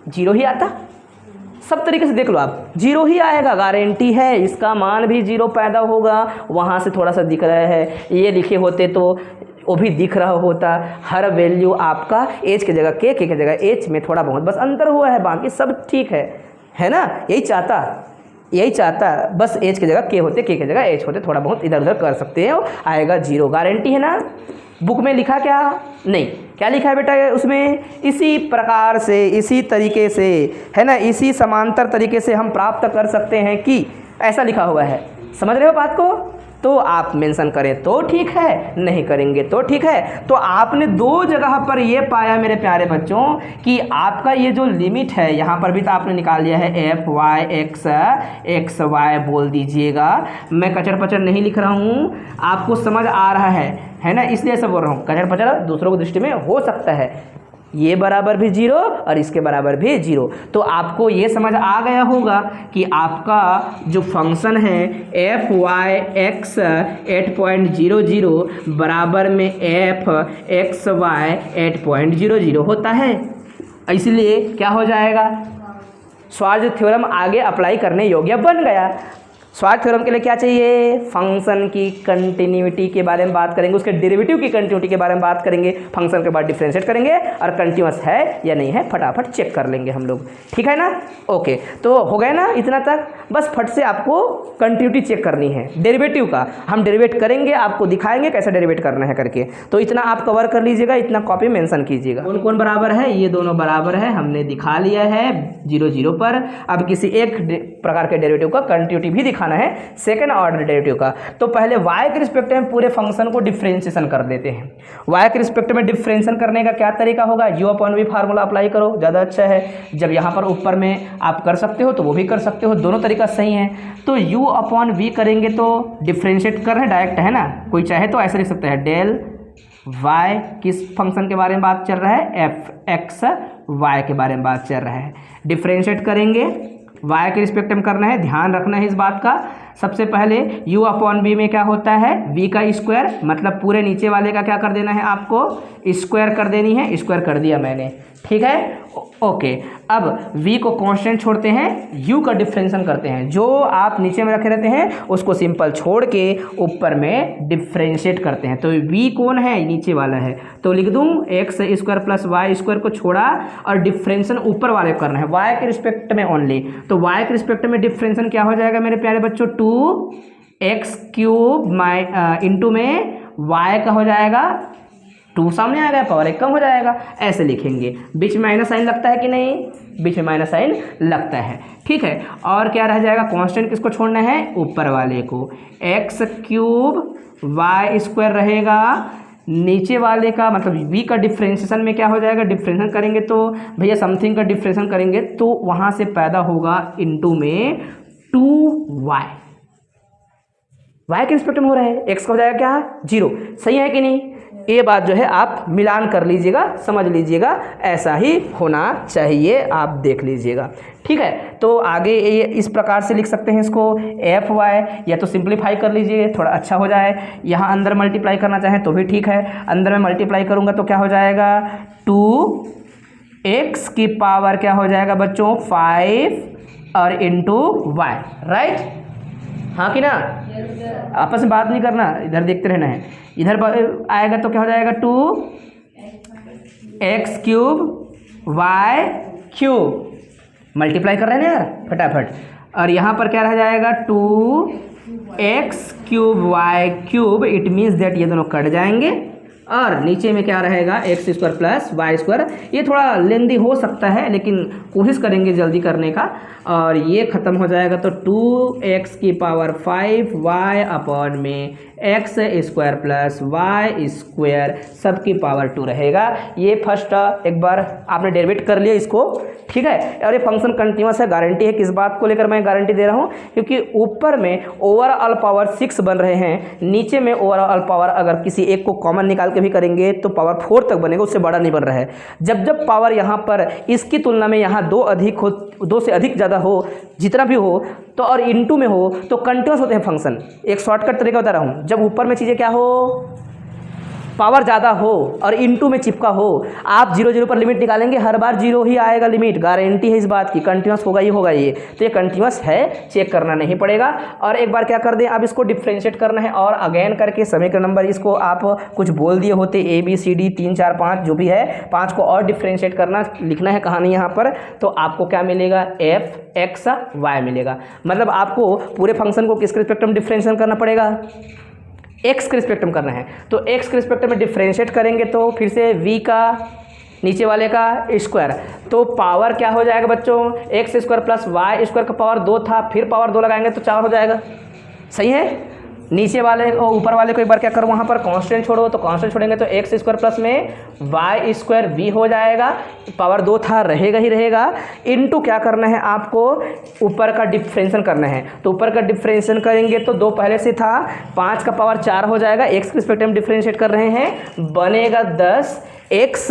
0 ही आता, सब तरीके से देख लो आप, 0 ही आएगा, गारंटी है, इसका मान भी 0 पैदा होगा। वहाँ से थोड़ा सा दिख रहा है, ये लिखे होते तो वो भी दिख रहा होता। हर वैल्यू आपका एच की जगह के की जगह एच में थोड़ा बहुत बस अंतर हुआ है, बाकी सब ठीक है ना। यही चाहता, बस एच की जगह के होते, के की जगह एच होते, थोड़ा बहुत इधर उधर कर सकते हो, आएगा 0, गारंटी है ना। बुक में लिखा क्या नहीं, क्या लिखा है बेटा उसमें, इसी प्रकार से, इसी तरीके से, है ना, इसी समांतर तरीके से हम प्राप्त कर सकते हैं कि ऐसा लिखा हुआ है। समझ रहे हो बात को? तो आप मेंशन करें तो ठीक है, नहीं करेंगे तो ठीक है। तो आपने 2 जगह पर ये पाया मेरे प्यारे बच्चों कि आपका ये जो लिमिट है, यहाँ पर भी तो आपने निकाल लिया है एफ वाई एक्स वाई बोल दीजिएगा। मैं कचर पचर नहीं लिख रहा हूँ, आपको समझ आ रहा है ना, इसलिए ऐसा बोल रहा हूँ। कचर पचर दूसरों की दृष्टि में हो सकता है, ये बराबर भी 0 और इसके बराबर भी 0। तो आपको ये समझ आ गया होगा कि आपका जो फंक्शन है एफ वाई एक्स 8.00 बराबर में एफ एक्स वाई 8.00 होता है। इसलिए क्या हो जाएगा, श्वार्ज़ थ्योरम आगे अप्लाई करने योग्य बन गया। श्वार्ज़ थ्योरम के लिए क्या चाहिए, फंक्शन की कंटिन्यूटी के बारे में बात करेंगे, उसके डेरिवेटिव की कंटिन्यूटी के बारे में बात करेंगे, फंक्शन के बाद डिफरेंशिएट करेंगे और कंटिन्यूअस है या नहीं है फटाफट चेक कर लेंगे हम लोग, ठीक है ना। ओके, तो हो गया ना इतना तक। बस फट से आपको कंटिन्यूटी चेक करनी है डेरिवेटिव का, हम डेरिवेट करेंगे, आपको दिखाएंगे कैसे डेरिवेट करना है करके। तो इतना आप कवर कर लीजिएगा, इतना कॉपी मेंशन कीजिएगा। कौन कौन बराबर है, ये दोनों बराबर है, हमने दिखा लिया है 0 0 पर। अब किसी एक प्रकार के डेरिवेटिव का कंटिन्यूटी भी दिखाना है, सेकंड ऑर्डर डेरिवेटिव का। तो पहले y के रिस्पेक्ट में पूरे फंक्शन को डिफरेंशिएशन कर देते हैं। y के रिस्पेक्ट में डिफरेंशिएशन करने का क्या तरीका होगा, u/v फार्मूला अप्लाई करो, ज़्यादा अच्छा है। जब यहाँ पर ऊपर में आप कर सकते हो तो वो भी कर सकते हो, दोनों तरीका सही है। तो u/v करेंगे तो डिफरेंशिएट कर रहे हैं डायरेक्ट, है ना, कोई चाहे तो ऐसे लिख सकता है, डेल y किस फंक्शन के बारे में बात चल रहा है, एफ एक्स वाई के बारे में बात चल रहा है। डिफरेंशिएट करेंगे, y के रिस्पेक्ट में करना है, ध्यान रखना है इस बात का। सबसे पहले u/v में क्या होता है, v का स्क्वायर, मतलब पूरे नीचे वाले का क्या कर देना है, आपको स्क्वायर कर देनी है, स्क्वायर कर दिया मैंने, ठीक है। ओके, अब v को कांस्टेंट छोड़ते हैं, u का डिफरेंशिएशन करते हैं, जो आप नीचे में रखे रहते हैं उसको सिंपल छोड़ के ऊपर में डिफरेंशिएट करते हैं। तो v कौन है, नीचे वाला है, तो लिख दूं x square plus y square को छोड़ा और डिफरेंशिएशन ऊपर वाले को करना है y के रिस्पेक्ट में ओनली। तो y के रिस्पेक्ट में डिफरेंशिएशन क्या हो जाएगा मेरे प्यारे बच्चों, 2x³ इंटू में y का हो जाएगा 2 सामने आ गया, पावर 1 कम हो जाएगा, ऐसे लिखेंगे। बीच में माइनस साइन लगता है कि नहीं, बीच में माइनस साइन लगता है, ठीक है। और क्या रह जाएगा, कांस्टेंट किसको छोड़ना है, ऊपर वाले को, x क्यूब y स्क्वायर रहेगा, नीचे वाले का मतलब v का डिफ्रेंशिएशन में क्या हो जाएगा, डिफ्रेंशिएशन करेंगे तो भैया समथिंग का डिफ्रेंशिएशन करेंगे तो वहाँ से पैदा होगा इनटू में 2y, y के रिस्पेक्ट में हो रहा है, x का हो जाएगा क्या 0, सही है कि नहीं। ये बात जो है आप मिलान कर लीजिएगा, समझ लीजिएगा, ऐसा ही होना चाहिए, आप देख लीजिएगा, ठीक है। तो आगे ये इस प्रकार से लिख सकते हैं इसको एफ वाई, या तो सिंप्लीफाई कर लीजिए थोड़ा अच्छा हो जाए, यहाँ अंदर मल्टीप्लाई करना चाहें तो भी ठीक है, अंदर में मल्टीप्लाई करूँगा तो क्या हो जाएगा 2x की पावर क्या हो जाएगा बच्चों 5 और इंटू वाई, राइट, हाँ कि ना, आपस में बात नहीं करना, इधर देखते रहना है, इधर आएगा तो क्या हो जाएगा 2x cube y cube, multiply कर रहे हैं ना यार फटाफट, और यहाँ पर क्या रह जाएगा 2x cube y cube, it means that ये दोनों कट जाएंगे, और नीचे में क्या रहेगा x square plus y square. ये थोड़ा लेंदी हो सकता है लेकिन कोशिश करेंगे जल्दी करने का, और ये ख़त्म हो जाएगा तो 2x की पावर 5y अपॉन में x square plus y square सबकी पावर 2 रहेगा। ये फर्स्ट एक बार आपने डेरिवेट कर लिया इसको, ठीक है। और ये फंक्शन कंटिन्यूअस है, गारंटी है, किस बात को लेकर मैं गारंटी दे रहा हूँ, क्योंकि ऊपर में ओवरऑल पावर 6 बन रहे हैं, नीचे में ओवरऑल पावर अगर किसी एक को कॉमन निकाल के भी करेंगे तो पावर 4 तक बनेगा, उससे बड़ा नहीं बन रहा है। जब जब पावर यहाँ पर इसकी तुलना में यहाँ 2 से अधिक ज़्यादा हो, जितना भी हो तो, और इनटू में हो तो कंटिन्यूअस होते हैं फंक्शन। एक शॉर्टकट तरीका बता रहा हूँ, जब ऊपर में चीज़ें क्या हो, पावर ज़्यादा हो और इनटू में चिपका हो, आप 0 0 पर लिमिट निकालेंगे, हर बार 0 ही आएगा लिमिट, गारंटी है इस बात की, कंटिन्यूअस होगा ही होगा ये, तो ये कंटिन्यूअस है, चेक करना नहीं पड़ेगा। और एक बार क्या कर दें, अब इसको डिफ्रेंशिएट करना है, और अगेन करके समीकरण नंबर इसको आप कुछ बोल दिए होते ABCD 3 4 5 जो भी है, 5 को और डिफ्रेंशिएट करना, लिखना है कहानी यहाँ पर, तो आपको क्या मिलेगा fxy मिलेगा। मतलब आपको पूरे फंक्शन को किसके रिस्पेक्ट में डिफ्रेंशिएट करना पड़ेगा, x के रिस्पेक्ट में करना है, तो x के रिस्पेक्ट में डिफ्रेंशिएट करेंगे तो फिर से v का नीचे वाले का स्क्वायर, तो पावर क्या हो जाएगा बच्चों x square plus y square का पावर 2 था, फिर पावर 2 लगाएंगे तो 4 हो जाएगा, सही है। नीचे वाले और ऊपर वाले को एक बार क्या करो, वहाँ पर कांस्टेंट छोड़ो, तो कांस्टेंट छोड़ेंगे तो एक्स स्क्वायर प्लस में वाई स्क्वायर v हो जाएगा, पावर 2 था रहेगा ही रहेगा, इनटू क्या करना है आपको, ऊपर का डिफ्रेंशिएशन करना है, तो ऊपर का डिफ्रेंशिएशन करेंगे तो 2 पहले से था, 5 का पावर 4 हो जाएगा, एक्स के रिस्पेक्ट में डिफ्रेंशिएट कर रहे हैं, बनेगा 10 एक्स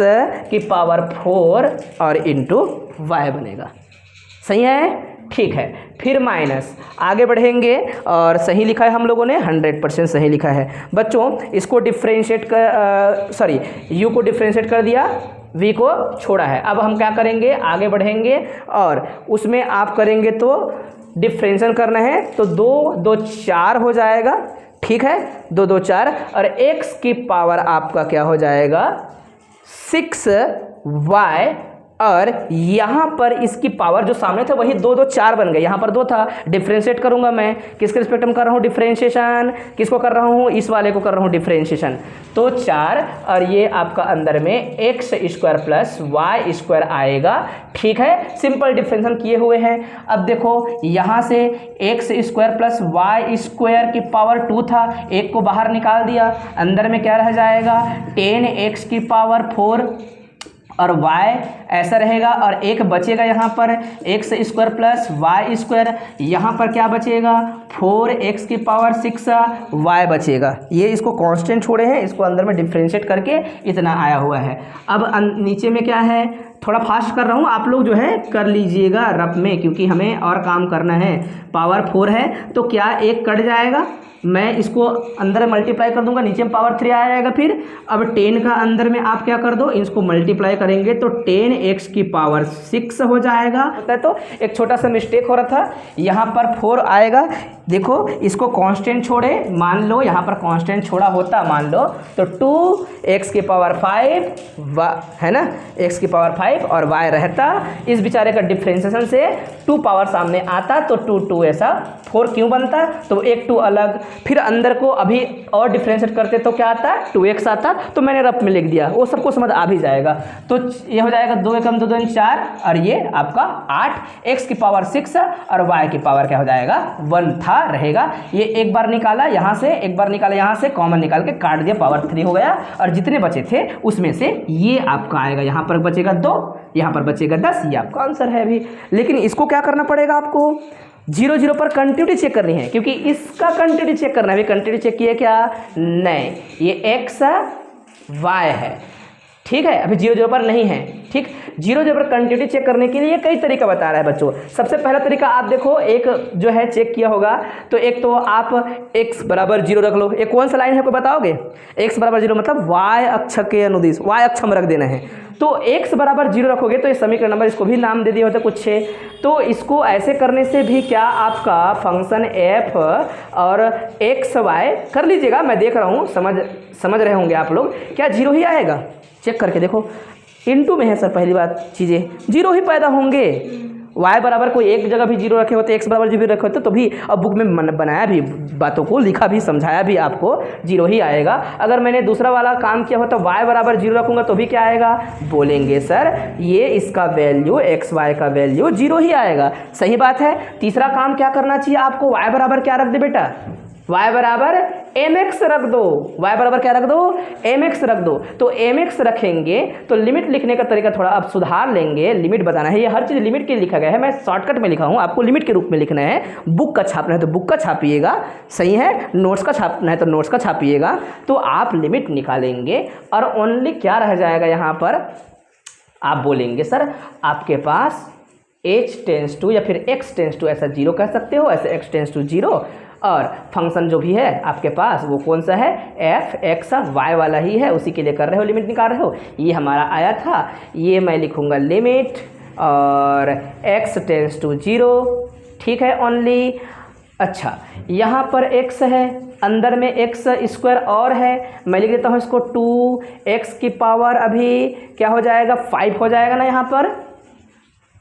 की पावर 4 और इंटू वाई बनेगा, सही है, ठीक है। फिर माइनस, आगे बढ़ेंगे, और सही लिखा है हम लोगों ने, 100% सही लिखा है बच्चों। इसको डिफ्रेंशिएट कर यू को डिफ्रेंशिएट कर दिया, v को छोड़ा है। अब हम क्या करेंगे, आगे बढ़ेंगे और उसमें आप करेंगे तो डिफ्रेंशिएशन करना है, तो 2 2 4 हो जाएगा, ठीक है, 2 2 4, और x की पावर आपका क्या हो जाएगा 6y, और यहाँ पर इसकी पावर जो सामने था वही 2 2 4 बन गए, यहाँ पर 2 था, डिफ्रेंशिएट करूँगा मैं, किसके रिस्पेक्ट में कर रहा हूँ डिफ्रेंशिएशन, किसको कर रहा हूँ, इस वाले को कर रहा हूँ डिफ्रेंशिएशन, तो 4, और ये आपका अंदर में x square plus y square आएगा, ठीक है। सिंपल डिफ्रेंशिएशन किए हुए हैं। अब देखो यहाँ से x square plus y square की पावर 2 था, एक को बाहर निकाल दिया, अंदर में क्या रह जाएगा 10x की पावर 4 और y ऐसा रहेगा, और एक बचेगा यहाँ पर x square plus y square, यहाँ पर क्या बचेगा 4x की पावर 6 y बचेगा। ये इसको कांस्टेंट छोड़े हैं, इसको अंदर में डिफ्रेंशिएट करके इतना आया हुआ है। अब नीचे में क्या है, थोड़ा फास्ट कर रहा हूँ, आप लोग जो है कर लीजिएगा रफ में, क्योंकि हमें और काम करना है। पावर 4 है तो क्या एक कट जाएगा, मैं इसको अंदर मल्टीप्लाई कर दूंगा, नीचे में पावर 3 आ जाएगा। फिर अब 10 का अंदर में आप क्या कर दो, इसको मल्टीप्लाई करेंगे तो 10x की पावर 6 हो जाएगा। तो एक छोटा सा मिस्टेक हो रहा था, यहाँ पर 4 आएगा, देखो इसको कांस्टेंट छोड़े, मान लो यहाँ पर कांस्टेंट छोड़ा होता मान लो, तो 2x की पावर 5 है ना, x की पावर 5 और y रहता, इस बेचारे का डिफ्रेंशिएशन से 2 पावर सामने आता, तो 2 2 ऐसा 4 क्यों बनता है, तो एक 2 अलग, फिर अंदर को अभी और डिफ्रेंशिएट करते तो क्या आता है 2x आता, तो मैंने रफ में लिख दिया, वो सबको समझ आ भी जाएगा। तो ये हो जाएगा 2 एकम 2 2 4 और ये आपका 8, x की पावर 6 और y की पावर क्या हो जाएगा 1 था रहेगा। ये एक बार निकाला यहाँ से, एक बार निकाला यहाँ से, कॉमन निकाल के काट दिया, पावर 3 हो गया और जितने बचे थे उसमें से ये आपका आएगा, यहाँ पर बचेगा 2, यहाँ पर बचेगा 10, ये आपका आंसर है अभी। लेकिन इसको क्या करना पड़ेगा आपको 0 0 पर कंटिन्यूटी चेक करनी है, क्योंकि इसका कंटिन्यूटी चेक करना है। अभी कंटिन्यूटी चेक किया क्या, नहीं, ये x y है, ठीक है, अभी 0 0 पर नहीं है, ठीक। 0 0 पर कंटिन्यूटी चेक करने के लिए कई तरीका बता रहा है बच्चों। सबसे पहला तरीका आप देखो, एक जो है चेक किया होगा, तो एक तो आप x बराबर 0 रख लो। एक कौन सा लाइन है कोई बताओगे, x बराबर 0 मतलब y अक्ष के अनुदिश, y अक्ष में रख देना है। तो x बराबर 0 रखोगे तो ये समीकरण नंबर, इसको भी नाम दे दिया होता कुछ 6। तो इसको ऐसे करने से भी क्या आपका फंक्शन f और x y कर लीजिएगा, मैं देख रहा हूँ, समझ रहे होंगे आप लोग, क्या 0 ही आएगा, चेक करके देखो। इनटू में है सर, पहली बात चीज़ें 0 ही पैदा होंगे। y बराबर कोई एक जगह भी 0 रखे होते, x बराबर 0 रखे होते, तो भी अब बुक में बनाया भी, बातों को लिखा भी, समझाया भी, आपको 0 ही आएगा। अगर मैंने दूसरा वाला काम किया हो तो y बराबर 0 रखूँगा तो भी क्या आएगा, बोलेंगे सर ये इसका वैल्यू x y का वैल्यू 0 ही आएगा। सही बात है। तीसरा काम क्या करना चाहिए आपको, y बराबर क्या रख दे बेटा, y बराबर mx रख दो, y बराबर क्या रख दो, mx रख दो। तो mx रखेंगे तो लिमिट लिखने का तरीका थोड़ा अब सुधार लेंगे, लिमिट बताना है, ये हर चीज़ लिमिट के लिए लिखा गया है, मैं शॉर्टकट में लिखा हूँ, आपको लिमिट के रूप में लिखना है। बुक का छापना है तो बुक का छापिएगा, सही है, नोट्स का छापना है तो नोट्स का छापिएगा। तो आप लिमिट निकालेंगे और ओनली क्या रह जाएगा यहाँ पर, आप बोलेंगे सर आपके पास h टेंस टू या फिर x टेंस टू, ऐसा 0 कह सकते हो, ऐसे x टेंस टू 0, और फंक्शन जो भी है आपके पास वो कौन सा है, f x y वाला ही है, उसी के लिए कर रहे हो, लिमिट निकाल रहे हो। ये हमारा आया था, ये मैं लिखूँगा लिमिट और x टेंस टू 0, ठीक है ओनली। अच्छा, यहाँ पर x है, अंदर में x स्क्वायर और है, मैं लिख देता हूँ इसको 2x की पावर अभी क्या हो जाएगा 5 हो जाएगा ना, यहाँ पर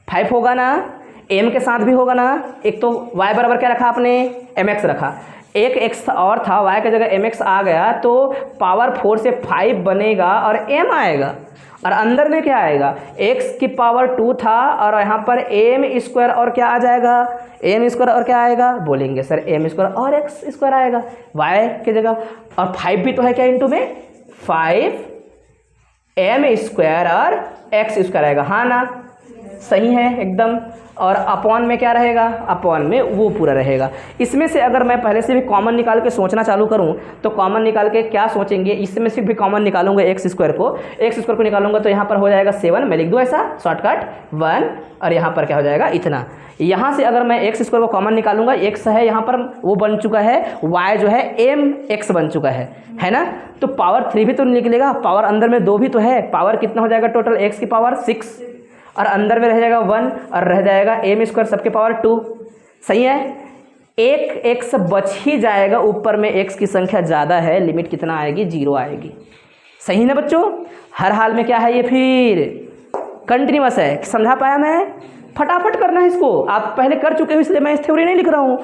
5 होगा ना, m के साथ भी होगा ना। एक तो y बराबर क्या रखा आपने, mx रखा, एक x और था, y की जगह mx आ गया, तो पावर 4 से 5 बनेगा और m आएगा, और अंदर में क्या आएगा, x की पावर 2 था और यहाँ पर m स्क्वायर और क्या आ जाएगा, m स्क्वायर और क्या आएगा, बोलेंगे सर m स्क्वायर और x स्क्वायर आएगा y की जगह, और 5 भी तो है क्या इंटू में, 5 m स्क्वायर और x स्क्वायर आएगा, हाँ ना, सही है एकदम। और अपॉन में क्या रहेगा, अपॉन में वो पूरा रहेगा। इसमें से अगर मैं पहले से भी कॉमन निकाल के सोचना चालू करूं तो कॉमन निकाल के क्या सोचेंगे, इसमें से भी कॉमन निकालूंगा x स्क्वायर को निकालूंगा तो यहाँ पर हो जाएगा 7, मैं लिख दूँ ऐसा शॉर्टकट 1, और यहाँ पर क्या हो जाएगा इतना। यहाँ से अगर मैं x स्क्वायर को कॉमन निकालूंगा, x है यहाँ पर वो बन चुका है, y जो है mx बन चुका है ना, तो पावर 3 भी तो निकलेगा, पावर अंदर में 2 भी तो है, पावर कितना हो जाएगा टोटल, x की पावर 6 और अंदर में रह जाएगा 1 और रह जाएगा m स्क्वायर सबके पावर 2, सही है। एक x बच ही जाएगा, ऊपर में x की संख्या ज़्यादा है, लिमिट कितना आएगी, 0 आएगी, सही ना बच्चों। हर हाल में क्या है, ये फिर कंटिन्यूअस है, समझा पाया मैं, फटाफट करना है इसको, आप पहले कर चुके हो इसलिए मैं इस थ्योरी नहीं लिख रहा हूँ।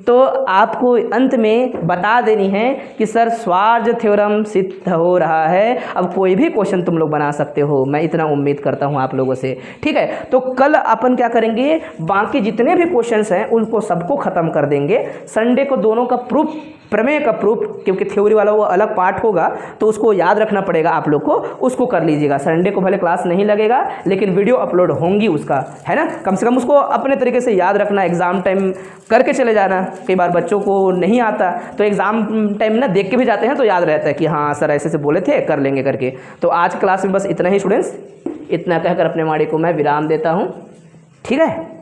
तो आपको अंत में बता देनी है कि सर स्वार्ज थ्योरम सिद्ध हो रहा है, अब कोई भी क्वेश्चन तुम लोग बना सकते हो, मैं इतना उम्मीद करता हूँ आप लोगों से, ठीक है। तो कल अपन क्या करेंगे, बाकी जितने भी क्वेश्चंस हैं उनको सबको ख़त्म कर देंगे। संडे को दोनों का प्रूफ, प्रमेय का प्रूफ, क्योंकि थ्योरी वाला वो अलग पार्ट होगा तो उसको याद रखना पड़ेगा आप लोग को, उसको कर लीजिएगा। संडे को भले क्लास नहीं लगेगा लेकिन वीडियो अपलोड होंगी उसका, है ना, कम से कम उसको अपने तरीके से याद रखना, एग्ज़ाम टाइम करके चले जाना। कई बार बच्चों को नहीं आता तो एग्ज़ाम टाइम ना देख के भी जाते हैं तो याद रहता है कि हाँ सर ऐसे से बोले थे, कर लेंगे करके। तो आज क्लास में बस इतना ही स्टूडेंट्स, इतना कहकर अपने वाणी को मैं विराम देता हूँ, ठीक है।